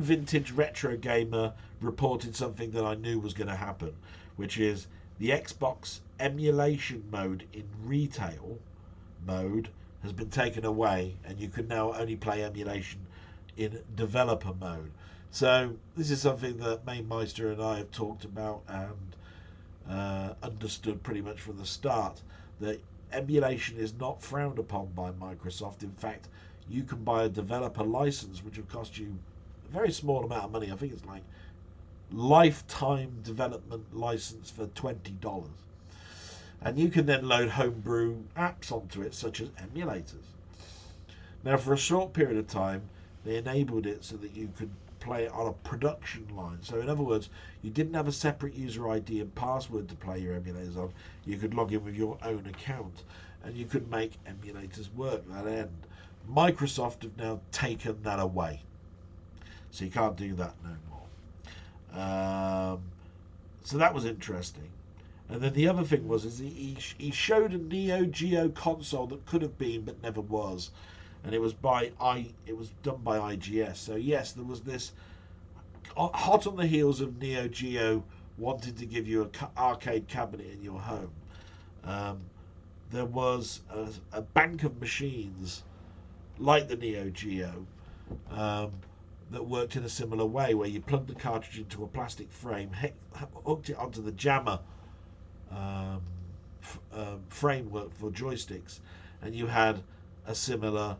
Vintage Retro Gamer reported something that I knew was going to happen, which is the Xbox emulation mode in retail mode has been taken away, and you can now only play emulation in developer mode. So this is something that Mainmeister and I have talked about and understood pretty much from the start, that emulation is not frowned upon by Microsoft. In fact, you can buy a developer license which will cost you a very small amount of money. I think it's like lifetime development license for $20, and you can then load homebrew apps onto it, such as emulators. Now, for a short period of time, they enabled it so that you could play it on a production line. So in other words, you didn't have a separate user ID and password to play your emulators on. You could log in with your own account, and you could make emulators work that end. Microsoft have now taken that away, so you can't do that no more. So that was interesting. And then the other thing was he showed a Neo Geo console that could have been but never was, and it was done by IGS. So yes, there was this hot on the heels of Neo Geo wanting to give you an arcade cabinet in your home. There was a bank of machines like the Neo Geo that worked in a similar way, where you plugged the cartridge into a plastic frame, hooked it onto the jammer framework for joysticks, and you had a similar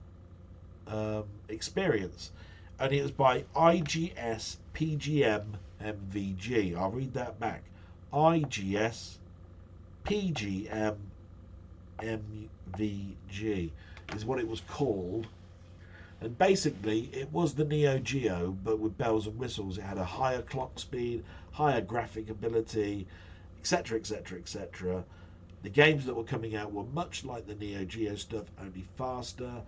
experience. And it was by IGS PGM MVG. I'll read that back. IGS PGM MVG is what it was called. And basically it was the Neo Geo but with bells and whistles. It had a higher clock speed, higher graphic ability, etc, etc, etc. The games that were coming out were much like the Neo Geo stuff, only faster.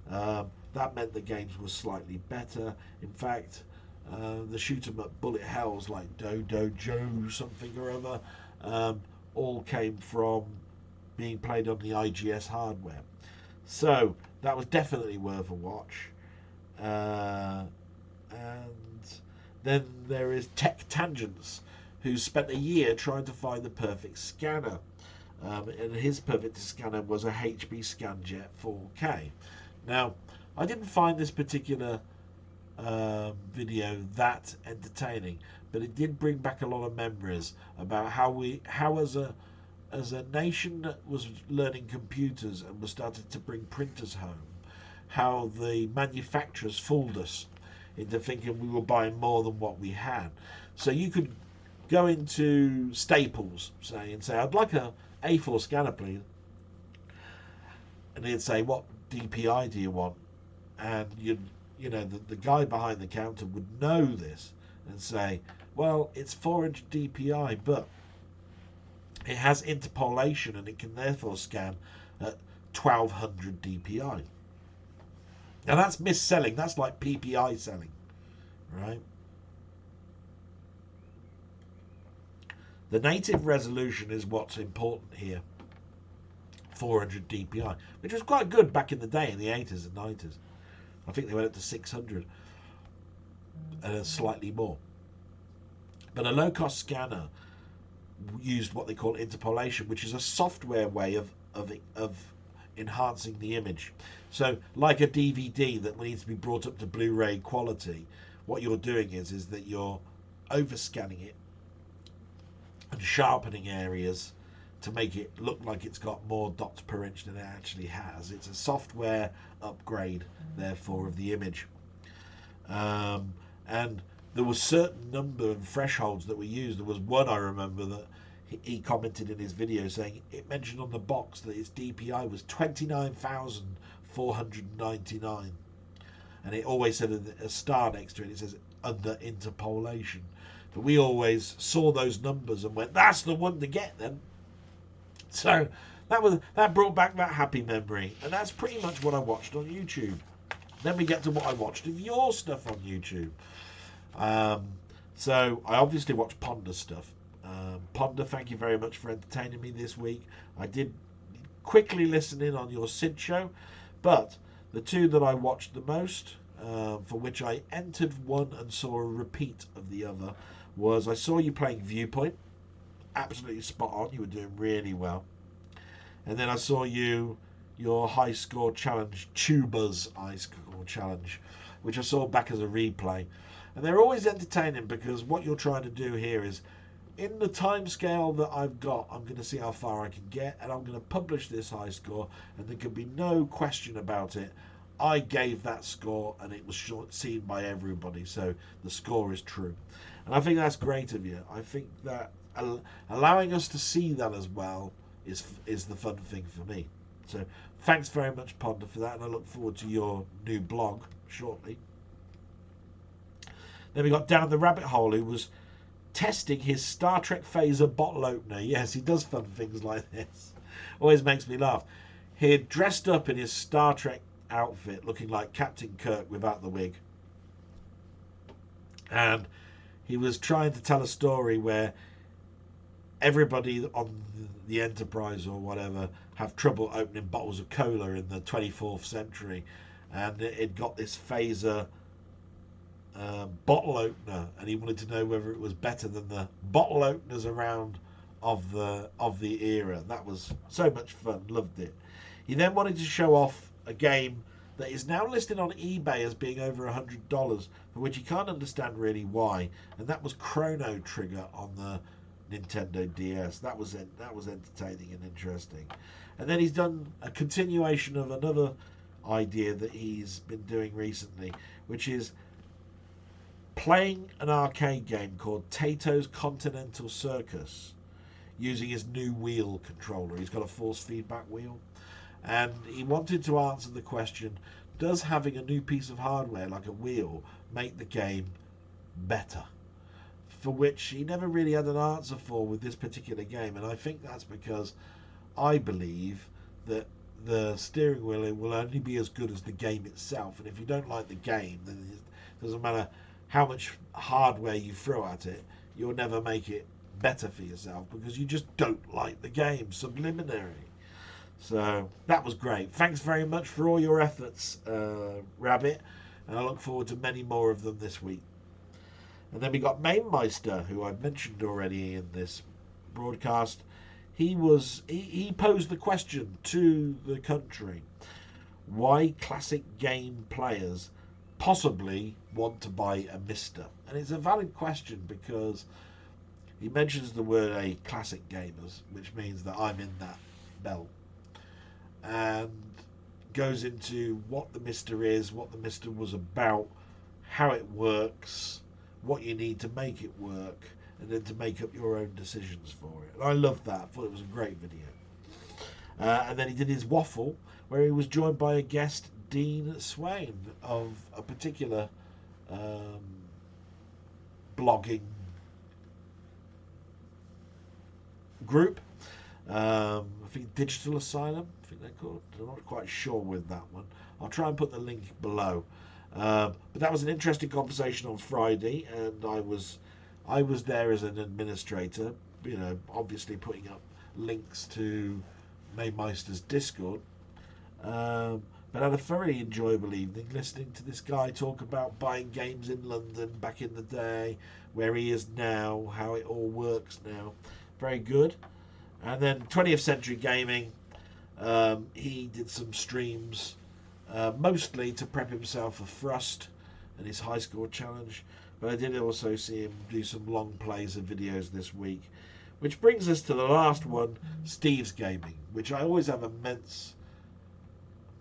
That meant the games were slightly better. In fact, the shoot 'em up bullet hells like Dodo Joe something or other all came from being played on the IGS hardware. So that was definitely worth a watch. And then there is Tech Tangents, who spent a year trying to find the perfect scanner. And his perfect scanner was a HB Scanjet 4K. Now, I didn't find this particular video that entertaining, but it did bring back a lot of memories about how as a nation that was learning computers and was starting to bring printers home, how the manufacturers fooled us into thinking we were buying more than what we had. So you could go into Staples, and say, I'd like a A4 scanner, please. And he'd say, what DPI do you want? And the guy behind the counter would know this and say, well, it's 400 DPI, but it has interpolation and it can therefore scan at 1200 DPI. Now that's mis-selling. That's like PPI selling, right? The native resolution is what's important here. 400 DPI, which was quite good back in the day in the 80s and 90s. I think they went up to 600 and slightly more. But a low-cost scanner used what they call interpolation, which is a software way of enhancing the image. So like a DVD that needs to be brought up to Blu-ray quality, what you're doing is that you're overscanning it and sharpening areas to make it look like it's got more dots per inch than it actually has. It's a software upgrade, therefore, of the image. And there was certain number of thresholds that were used. There was one I remember that he commented in his video saying it mentioned on the box that its DPI was 29,499, and it always said a star next to it. It says under interpolation. But we always saw those numbers and went, "That's the one to get then." So that brought back that happy memory, and that's pretty much what I watched on YouTube. Then we get to what I watched of your stuff on YouTube. So I obviously watched Ponder stuff. Ponder, thank you very much for entertaining me this week. I did quickly listen in on your Sid show, but the two that I watched the most, for which I entered one and saw a repeat of the other, was I saw you playing Viewpoint. Absolutely spot on. You were doing really well. And then I saw your high score challenge, Tuba's high score challenge, which I saw back as a replay. And they're always entertaining because what you're trying to do here is, in the time scale that I've got, I'm going to see how far I can get, and I'm going to publish this high score, and there can be no question about it. I gave that score, and it was seen by everybody, so the score is true. And I think that's great of you. I think that allowing us to see that as well is the fun thing for me. So thanks very much, Ponder, for that, and I look forward to your new blog shortly. Then we got Down the Rabbit Hole, who was testing his Star Trek phaser bottle opener. Yes, he does fun things like this. Always makes me laugh. He had dressed up in his Star Trek outfit, looking like Captain Kirk without the wig. And he was trying to tell a story where everybody on the Enterprise or whatever have trouble opening bottles of cola in the 24th century. And it got this phaser bottle opener, and he wanted to know whether it was better than the bottle openers around of the era. That was so much fun. Loved it. He then wanted to show off a game that is now listed on eBay as being over $100, for which he can't understand really why, and that was Chrono Trigger on the Nintendo DS. That was entertaining and interesting. And then he's done a continuation of another idea that he's been doing recently, which is playing an arcade game called Tato's Continental Circus using his new wheel controller. He's got a force feedback wheel, and he wanted to answer the question, does having a new piece of hardware like a wheel make the game better? For which he never really had an answer for with this particular game, and I think that's because I believe that the steering wheel will only be as good as the game itself, and if you don't like the game, then it doesn't matter how much hardware you throw at it, you'll never make it better for yourself because you just don't like the game subliminary. So that was great. Thanks very much for all your efforts, Rabbit, and I look forward to many more of them this week. And then we got Mainmeister, who I've mentioned already in this broadcast. He posed the question to the country: why classic game players possibly want to buy a Mister? And it's a valid question because he mentions the word a classic gamers, which means that I'm in that belt, and goes into what the Mister is, what the Mister was about, how it works, what you need to make it work, and then to make up your own decisions for it. And I loved that. I thought it was a great video. And then he did his waffle, where he was joined by a guest, Dean Swain, of a particular blogging group. I think Digital Asylum, I think they're called. I'm not quite sure with that one. I'll try and put the link below. But that was an interesting conversation on Friday, and I was there as an administrator, obviously putting up links to Maymeister's Discord. But I had a very enjoyable evening listening to this guy talk about buying games in London back in the day, where he is now, how it all works now. Very good. And then 20th Century Gaming, he did some streams, mostly to prep himself for Thrust and his high score challenge. But I did also see him do some long plays of videos this week. Which brings us to the last one, Steve's Gaming, which I always have immense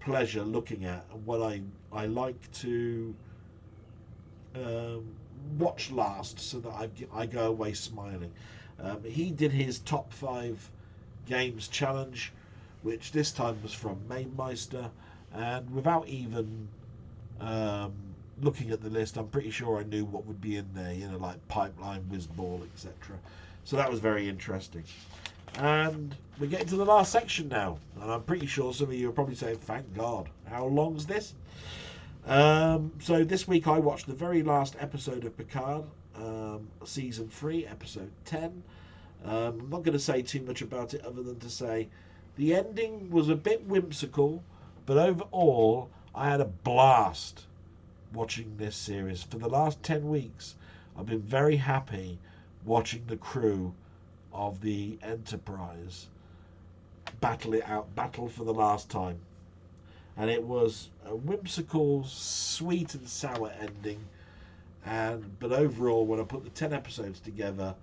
pleasure looking at, and what I like to watch last, so that I go away smiling. He did his top 5 games challenge, which this time was from Maymeister, and without even looking at the list, I'm pretty sure I knew what would be in there, like Pipeline, Whizball, etc. So that was very interesting. And we're getting to the last section now, and I'm pretty sure some of you are probably saying, thank God, how long's this? So this week I watched the very last episode of Picard, season 3, episode 10. I'm not going to say too much about it other than to say the ending was a bit whimsical, but overall I had a blast watching this series. For the last 10 weeks I've been very happy watching the crew of the Enterprise battle it out, battle for the last time. And it was a whimsical, sweet and sour ending. But overall, when I put the 10 episodes together,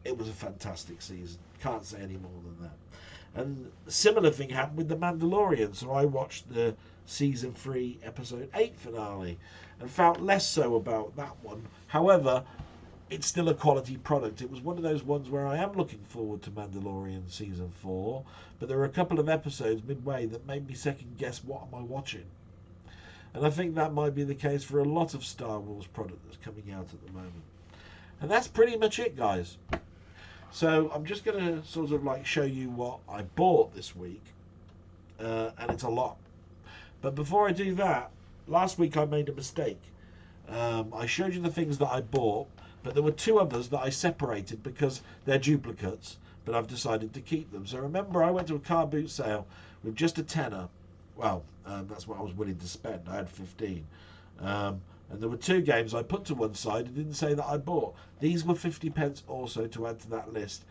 it was a fantastic season. Can't say any more than that. And a similar thing happened with The Mandalorian. So I watched the season 3, episode 8 finale and felt less so about that one. However, it's still a quality product. It was one of those ones where I am looking forward to Mandalorian season 4, but there were a couple of episodes midway that made me second guess, what am I watching? And I think that might be the case for a lot of Star Wars product that's coming out at the moment. And that's pretty much it, guys. So I'm just going to sort of like show you what I bought this week, and it's a lot. But before I do that, last week I made a mistake. I showed you the things that I bought, but there were 2 others that I separated because they're duplicates, but I've decided to keep them. So remember, I went to a car boot sale with just a tenner. Well, that's what I was willing to spend. I had 15. And there were 2 games I put to one side and didn't say that I bought. These were 50 pence also to add to that list.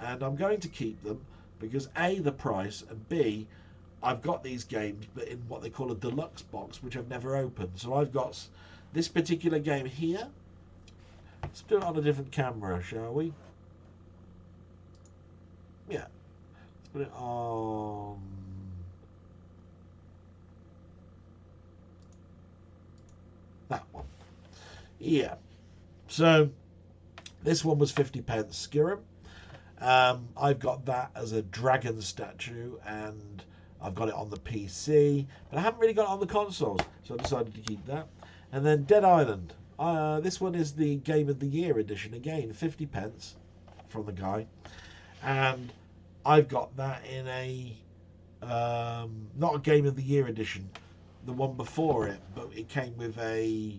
And I'm going to keep them because A, the price, and B, I've got these games, but in what they call a deluxe box, which I've never opened. So I've got this particular game here. Let's do it on a different camera, shall we? Yeah. Let's put it on that one. Yeah. So this one was 50 pence Skyrim. I've got that as a dragon statue, and I've got it on the PC, but I haven't really got it on the consoles, so I decided to keep that. And then Dead Island. This one is the Game of the Year edition, again 50 pence from the guy, and I've got that in a not a Game of the Year edition, the one before it, but it came with a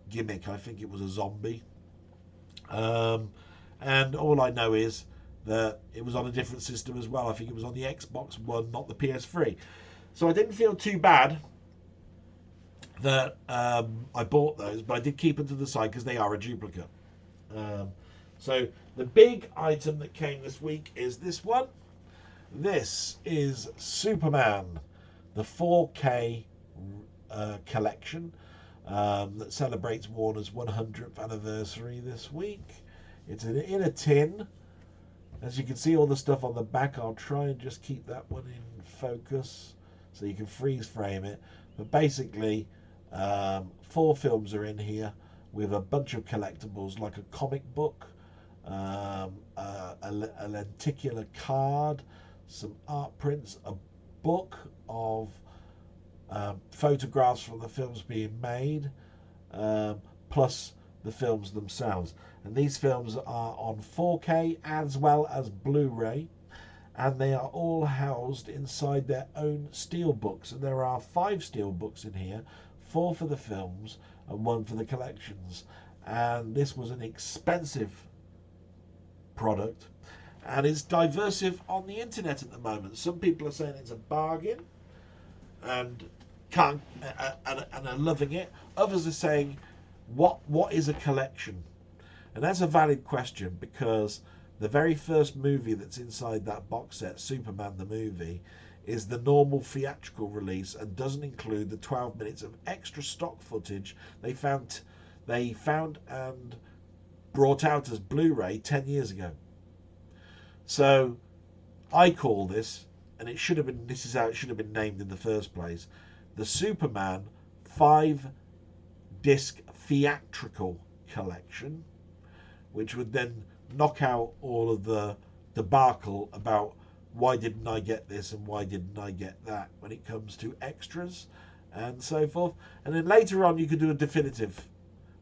gimmick. I think it was a zombie, and all I know is that it was on a different system as well. I think it was on the Xbox One, not the PS3, so I didn't feel too bad that I bought those, but I did keep them to the side because they are a duplicate. So the big item that came this week is this one. This is Superman, the 4K collection that celebrates Warner's 100th anniversary this week. It's in a tin. As you can see, all the stuff on the back. I'll try and just keep that one in focus so you can freeze frame it. But basically, 4 films are in here with a bunch of collectibles, like a comic book, a lenticular card, some art prints, a book of photographs from the films being made, plus the films themselves. And these films are on 4K as well as Blu-ray, and they are all housed inside their own steelbooks. And there are 5 steelbooks in here, 4 for the films and 1 for the collections. And this was an expensive product, and it's divisive on the internet at the moment. Some people are saying it's a bargain and can't and are loving it. Others are saying, what is a collection? And that's a valid question, because the very first movie that's inside that box set, Superman the movie, is the normal theatrical release and doesn't include the 12 minutes of extra stock footage they found and brought out as Blu-ray 10 years ago. So I call this, and this is how it should have been named in the first place, the Superman 5-disc theatrical collection, which would then knock out all of the debacle about why didn't I get this and why didn't I get that when it comes to extras and so forth. And then later on you could do a definitive,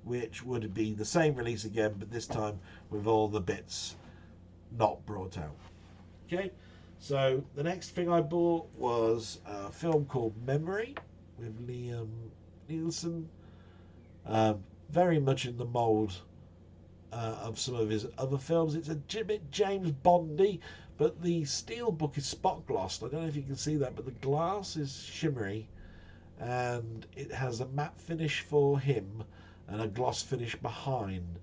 which would be the same release again, but this time with all the bits not brought out. Okay, so the next thing I bought was a film called Memory with Liam Neeson, very much in the mould of some of his other films. It's a bit James Bondy, but the steelbook is spot glossed. I don't know if you can see that, but the glass is shimmery, and it has a matte finish for him and a gloss finish behind.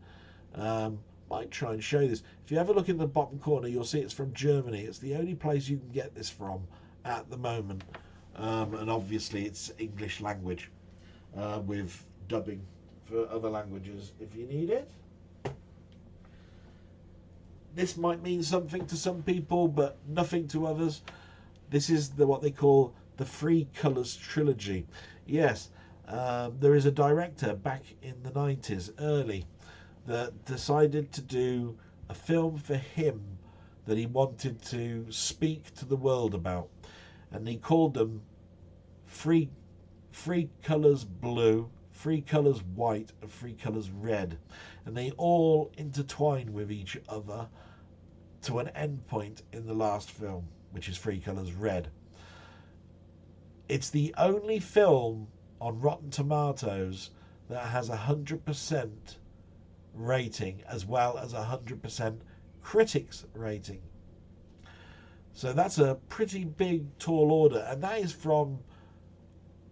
Might try and show you this. If you ever look in the bottom corner, you'll see it's from Germany. It's the only place you can get this from at the moment, and obviously it's English language with dubbing for other languages if you need it. This might mean something to some people, but nothing to others. This is what they call the Three Colours trilogy. Yes, there is a director back in the 90s, early, that decided to do a film for him that he wanted to speak to the world about, and he called them Three Colours Blue, Three Colours White, and Three Colours Red, and they all intertwine with each other to an end point in the last film, which is Three Colours Red. It's the only film on Rotten Tomatoes that has 100% rating as well as 100% critics rating. So that's a pretty big tall order, and that is from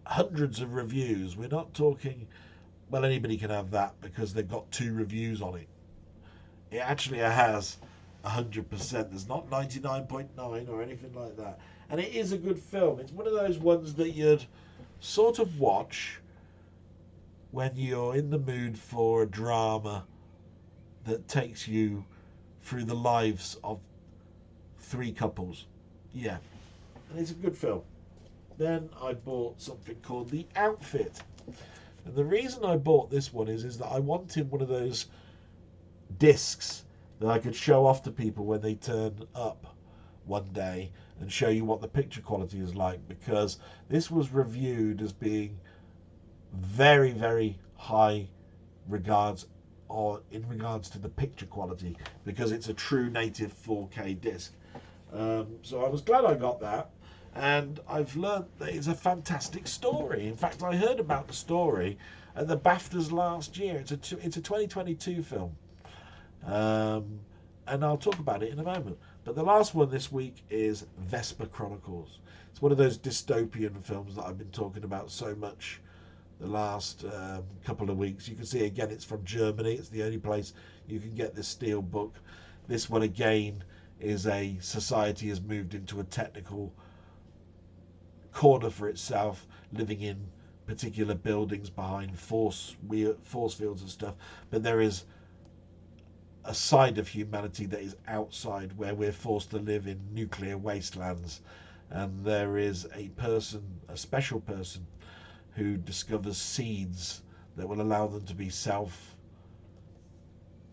hundreds of reviews. We're not talking, well, anybody can have that because they've got 2 reviews on it. It actually has 100%. There's not 99.9 or anything like that. And it is a good film. It's one of those ones that you'd sort of watch when you're in the mood for a drama that takes you through the lives of 3 couples. Yeah, and it's a good film. Then I bought something called The Outfit. And the reason I bought this one is that I wanted one of those discs that I could show off to people when they turn up one day and show you what the picture quality is like, because this was reviewed as being very, very high regards, or in regards to the picture quality, because it's a true native 4K disc. So I was glad I got that, and I've learned that it's a fantastic story. In fact, I heard about the story at the BAFTAs last year. It's a 2022 film, and I'll talk about it in a moment. But the last one this week is Vesper Chronicles. It's one of those dystopian films that I've been talking about so much the last couple of weeks. You can see again it's from Germany. It's the only place you can get this steel book. This one again is a society has moved into a technical corner for itself, living in particular buildings behind force fields and stuff. But there is a side of humanity that is outside, where we're forced to live in nuclear wastelands, and there is a special person who discovers seeds that will allow them to be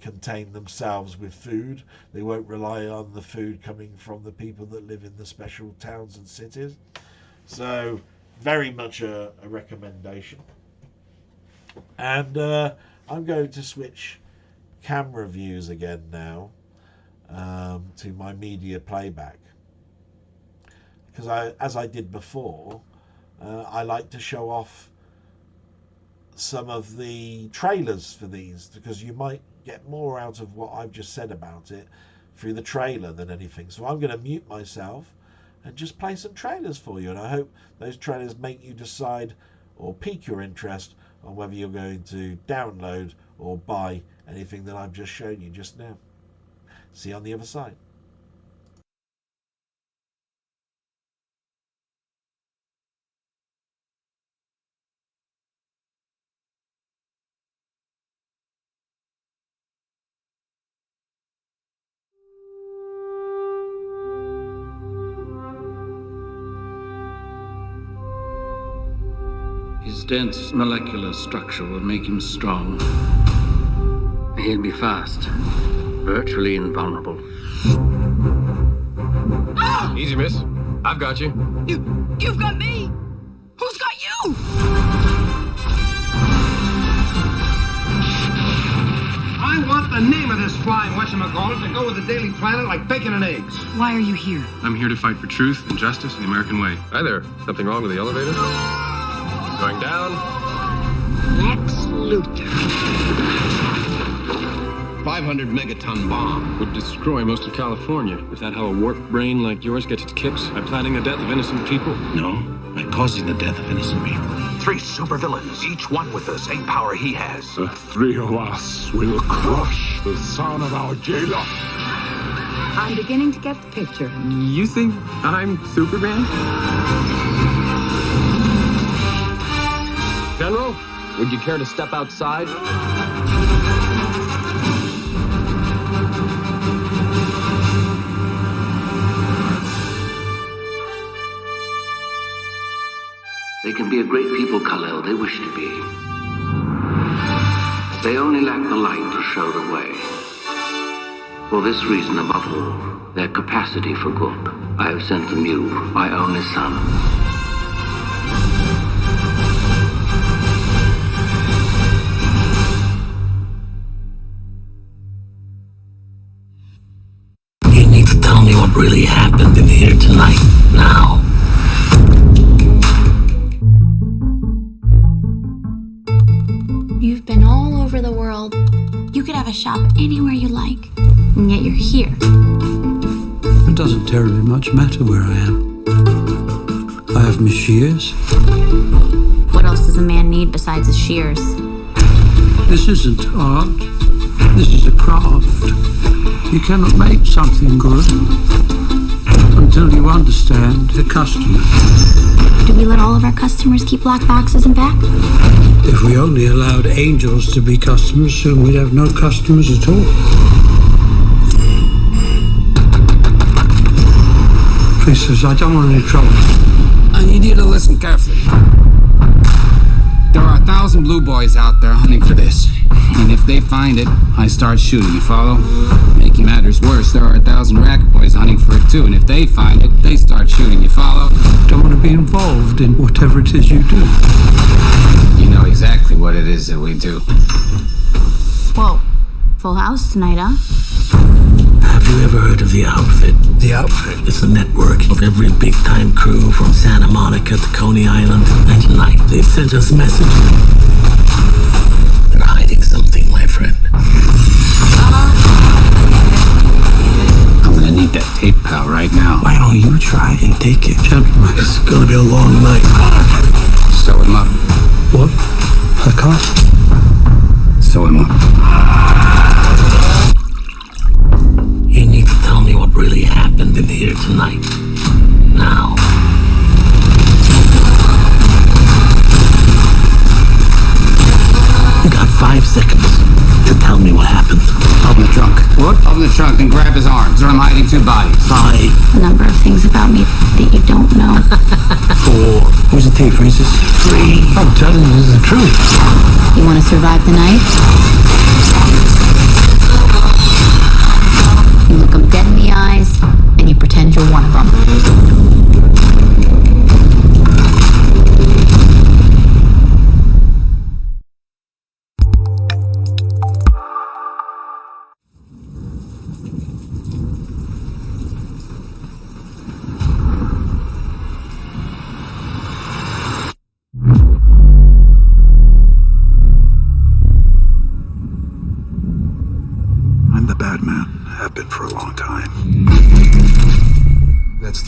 contain themselves with food. They won't rely on the food coming from the people that live in the special towns and cities. So very much a recommendation. And I'm going to switch camera views again now to my media playback, because as I did before, I like to show off some of the trailers for these, because you might get more out of what I've just said about it through the trailer than anything. So I'm going to mute myself and just play some trailers for you, and I hope those trailers make you decide or pique your interest on whether you're going to download or buy anything that I've just shown you just now. See you on the other side. His dense molecular structure will make him strong. He'll be fast, virtually invulnerable. Ah! Easy, miss. I've got you. You've got me! Who's got you? I want the name of this flying whatchamacallit to go with the Daily Planet like bacon and eggs. Why are you here? I'm here to fight for truth and justice in the American way. Hi there. Something wrong with the elevator? Going down. Lex Luthor. 500 megaton bomb. Would destroy most of California. Is that how a warped brain like yours gets its kicks? By planning the death of innocent people? No, by causing the death of innocent people. 3 supervillains, each one with the same power he has. The 3 of us will crush the son of our jailer. I'm beginning to get the picture. You think I'm Superman? General, would you care to step outside? They can be a great people, Kal-El, they wish to be. They only lack the light to show the way. For this reason, above all, their capacity for good, I have sent them you, my only son. You need to tell me what really happened in here tonight, now. You've been all over the world. You could have a shop anywhere you like, and yet you're here. It doesn't terribly much matter where I am. I have my shears. What else does a man need besides his shears? This isn't art. This is a craft. You cannot make something good until you understand the customer. Do we let all of our customers keep black boxes and back? If we only allowed angels to be customers, soon we'd have no customers at all. Please, sirs, I don't want any trouble. I need you to listen carefully. There are 1,000 blue boys out there hunting for this. And if they find it, I start shooting, you follow? Making matters worse, there are 1,000 racket boys hunting for it too, and if they find it, they start shooting, you follow? Don't want to be involved in whatever it is you do. You know exactly what it is that we do. Whoa, full house tonight, huh? Have you ever heard of The Outfit? The Outfit? It's a network of every big-time crew from Santa Monica to Coney Island. And tonight, they've sent us a message. They're hiding something, my friend. I'm gonna need that tape, pal, right now. Why don't you try and take it? Gentlemen, It's gonna be a long night. Sew him up. what? I can't. Sew him up. You need to tell me what really happened in here tonight. Now. You got 5 seconds to tell me what happened. Open the trunk. What? Open the trunk and grab his arms, or I'm hiding 2 bodies. 5, A number of things about me that you don't know. 4, Where's the tape, Francis? 3. I'm telling you the truth. You want to survive the night?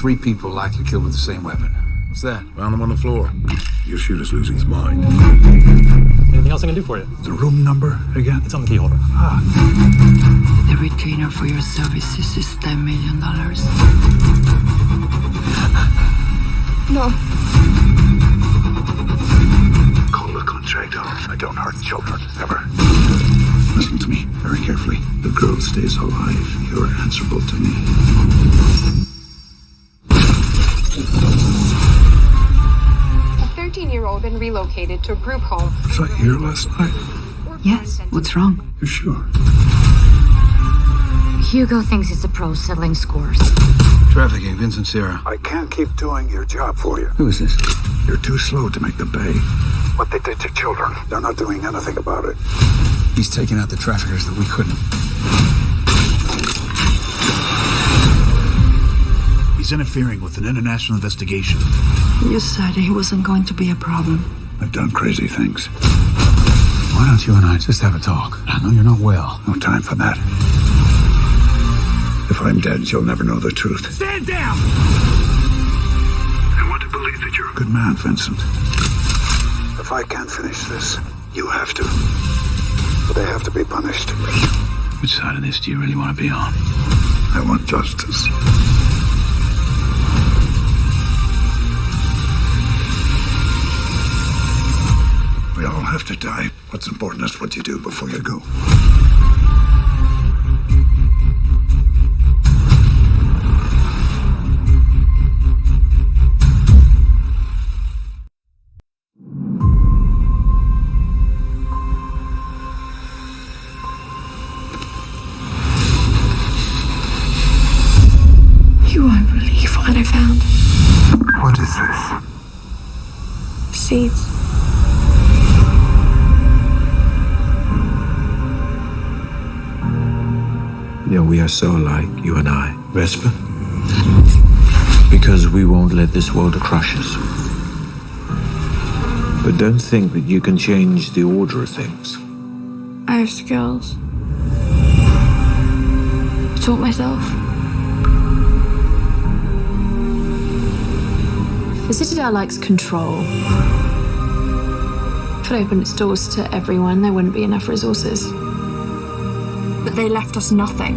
3 people likely killed with the same weapon. What's that? Found him on the floor. Your shooter's losing his mind. Anything else I can do for you? The room number again? It's on the key holder. The retainer for your services is $10 million. No. Call the contractor. I don't hurt children, ever. Listen to me very carefully. The girl stays alive. You're answerable to me. A 13-year-old been relocated to a group home. Was I here last night? Yes. What's wrong? You sure? Hugo thinks he's a pro settling scores. Trafficking, Vincent Sierra. I can't keep doing your job for you. Who is this? You're too slow to make the pay. What they did to children, they're not doing anything about it. He's taking out the traffickers that we couldn't. He's interfering with an international investigation. You said he wasn't going to be a problem. I've done crazy things. Why don't you and I just have a talk? I know you're not well. No time for that. If I'm dead, you'll never know the truth. Stand down! I want to believe that you're a good man, Vincent. If I can't finish this, you have to. But they have to be punished. Which side of this do you really want to be on? I want justice. We all have to die. What's important is what you do before you go. You won't believe what I found. What is this? Seeds. You know, we are so alike, you and I, Vesper. Because we won't let this world crush us. But don't think that you can change the order of things. I have skills. I taught myself. The Citadel likes control. If it opened its doors to everyone, there wouldn't be enough resources. But they left us nothing.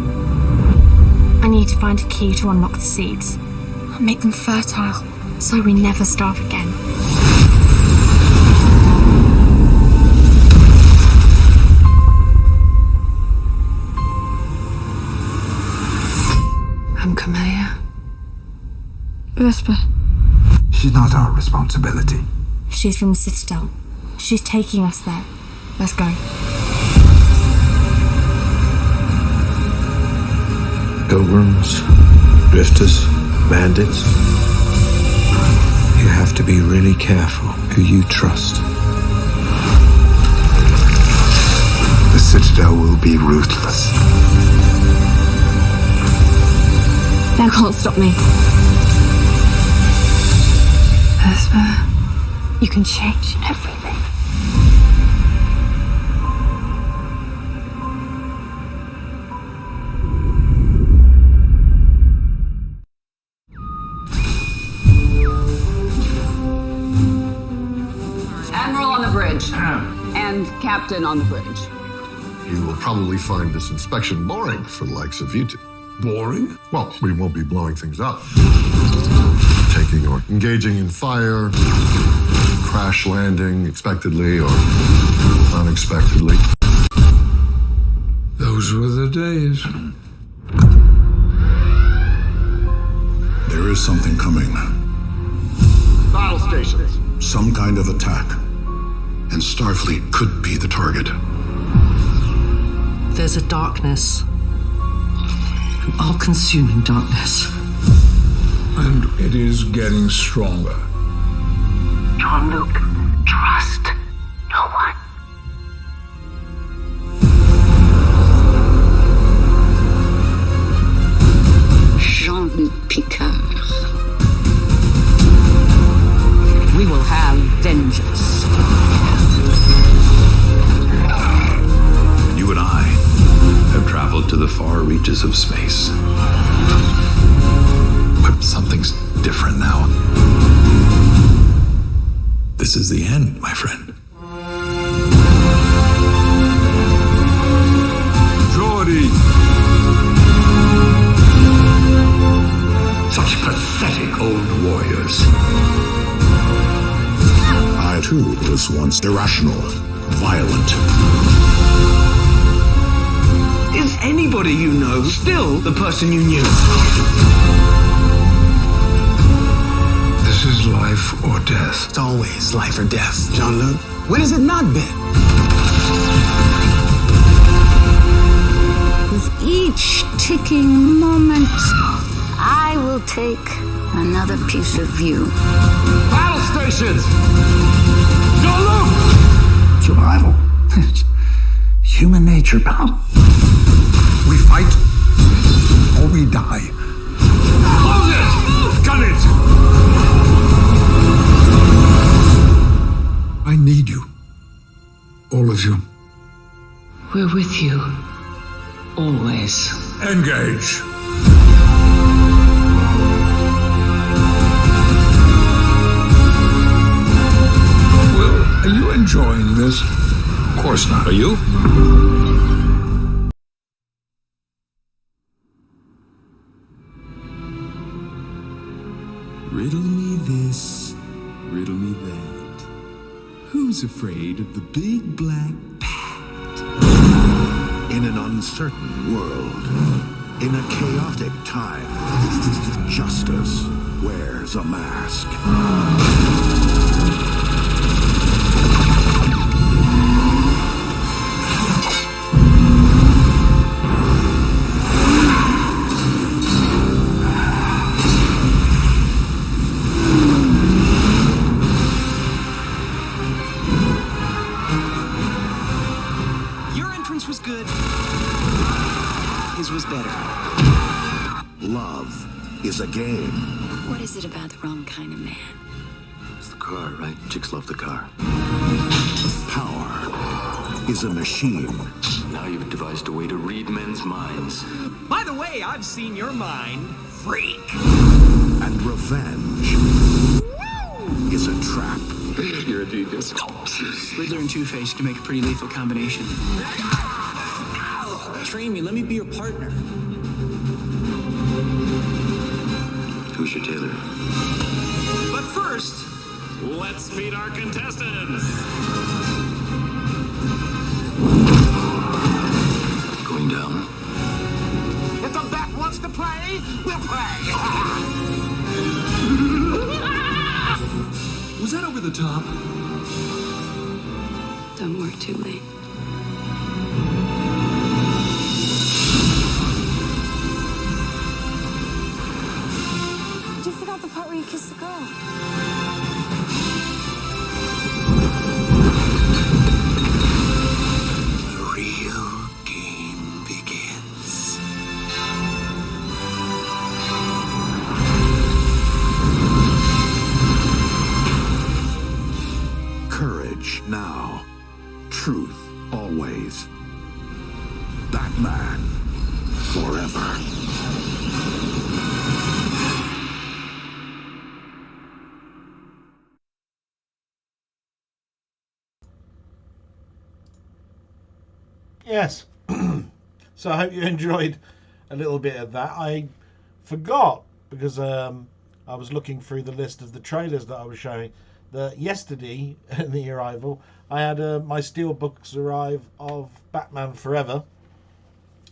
I need to find a key to unlock the seeds. And make them fertile, so we never starve again. I'm Camellia. Vesper. She's not our responsibility. She's from the Citadel. She's taking us there. Let's go. Pilgrims, drifters, bandits. You have to be really careful who you trust. The Citadel will be ruthless. They can't stop me. Vesper. You can change everything. Admiral on the bridge. And Captain on the bridge. You will probably find this inspection boring for the likes of you two. Boring? Well, we won't be blowing things up. Taking or engaging in fire, crash landing expectedly or unexpectedly. Those were the days. There is something coming. Battle stations. Some kind of attack. And Starfleet could be the target. There's a darkness. An all-consuming darkness. And it is getting stronger. Jean-Luc, trust no one. Jean-Luc Picard. We will have vengeance. You and I have traveled to the far reaches of space. But something's was once irrational, violent. Is anybody you know still the person you knew? This is life or death. It's always life or death, Jean-Luc. When has it not been? With each ticking moment, I will take another piece of you. Battle stations! Jean-Luc! Survival. It's human nature, pal. We fight or we die. Close it! Gun it! I need you. All of you. We're with you. Always. Engage. Well, are you enjoying this? Of course not. Are you? Riddle me this, riddle me that. Who's afraid of the big black bat? In an uncertain world, in a chaotic time, justice wears a mask. Was good. His was better. Love is a game. What is it about the wrong kind of man? It's the car, right? Chicks love the car. Power is a machine. Now you've devised a way to read men's minds. By the way, I've seen your mind, freak. And revenge is a trap. You're a genius. Riddler and Two-Face can make a pretty lethal combination. Train me, let me be your partner. Who's your tailor? But first, Let's meet our contestants. Going down. If the bat wants to play, we'll play. Was that over the top? Don't work too late. You forgot the part where you kissed the girl. The real game begins. Courage now. Truth always. Batman forever. Yes. So I hope you enjoyed a little bit of that. I forgot, because I was looking through the list of the trailers that I was showing, that yesterday in the arrival I had my steelbooks arrive of Batman Forever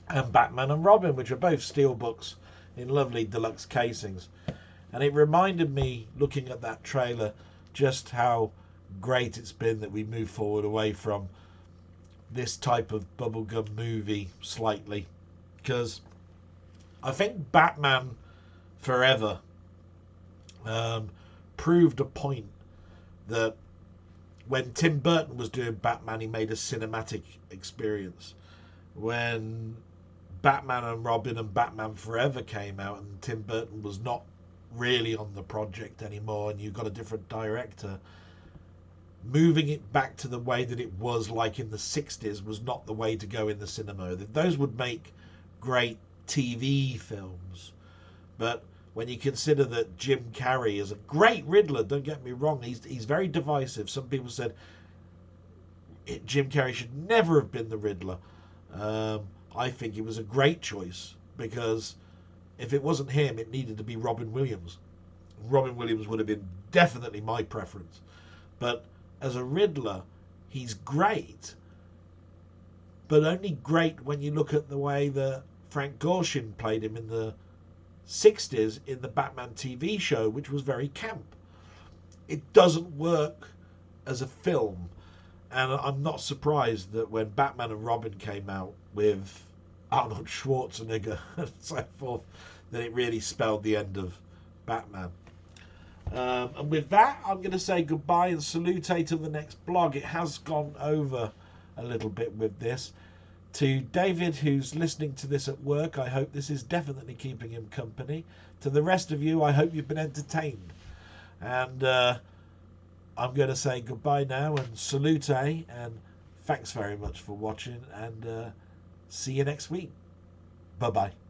and Batman and Robin, which are both steelbooks in lovely deluxe casings. And it reminded me, looking at that trailer, just how great it's been that we move forward away from this type of bubblegum movie slightly, because I think Batman Forever proved a point that when Tim Burton was doing Batman, he made a cinematic experience. When Batman and Robin and Batman Forever came out and Tim Burton was not really on the project anymore and you got a different director, moving it back to the way that it was like in the 60s was not the way to go in the cinema. Those would make great TV films. But when you consider that Jim Carrey is a great Riddler, don't get me wrong, he's very divisive. Some people said Jim Carrey should never have been the Riddler. I think it was a great choice, because if it wasn't him, it needed to be Robin Williams. Robin Williams would have been definitely my preference. But as a Riddler, he's great, but only great when you look at the way that Frank Gorshin played him in the 60s in the Batman TV show, which was very camp. It doesn't work as a film, and I'm not surprised that when Batman and Robin came out with Arnold Schwarzenegger and so forth, that it really spelled the end of Batman. And with that, I'm going to say goodbye and salute to the next blog. It has gone over a little bit with this. To David, who's listening to this at work, I hope this is definitely keeping him company. To the rest of you, I hope you've been entertained. And I'm going to say goodbye now and salute, and thanks very much for watching, and see you next week. Bye-bye.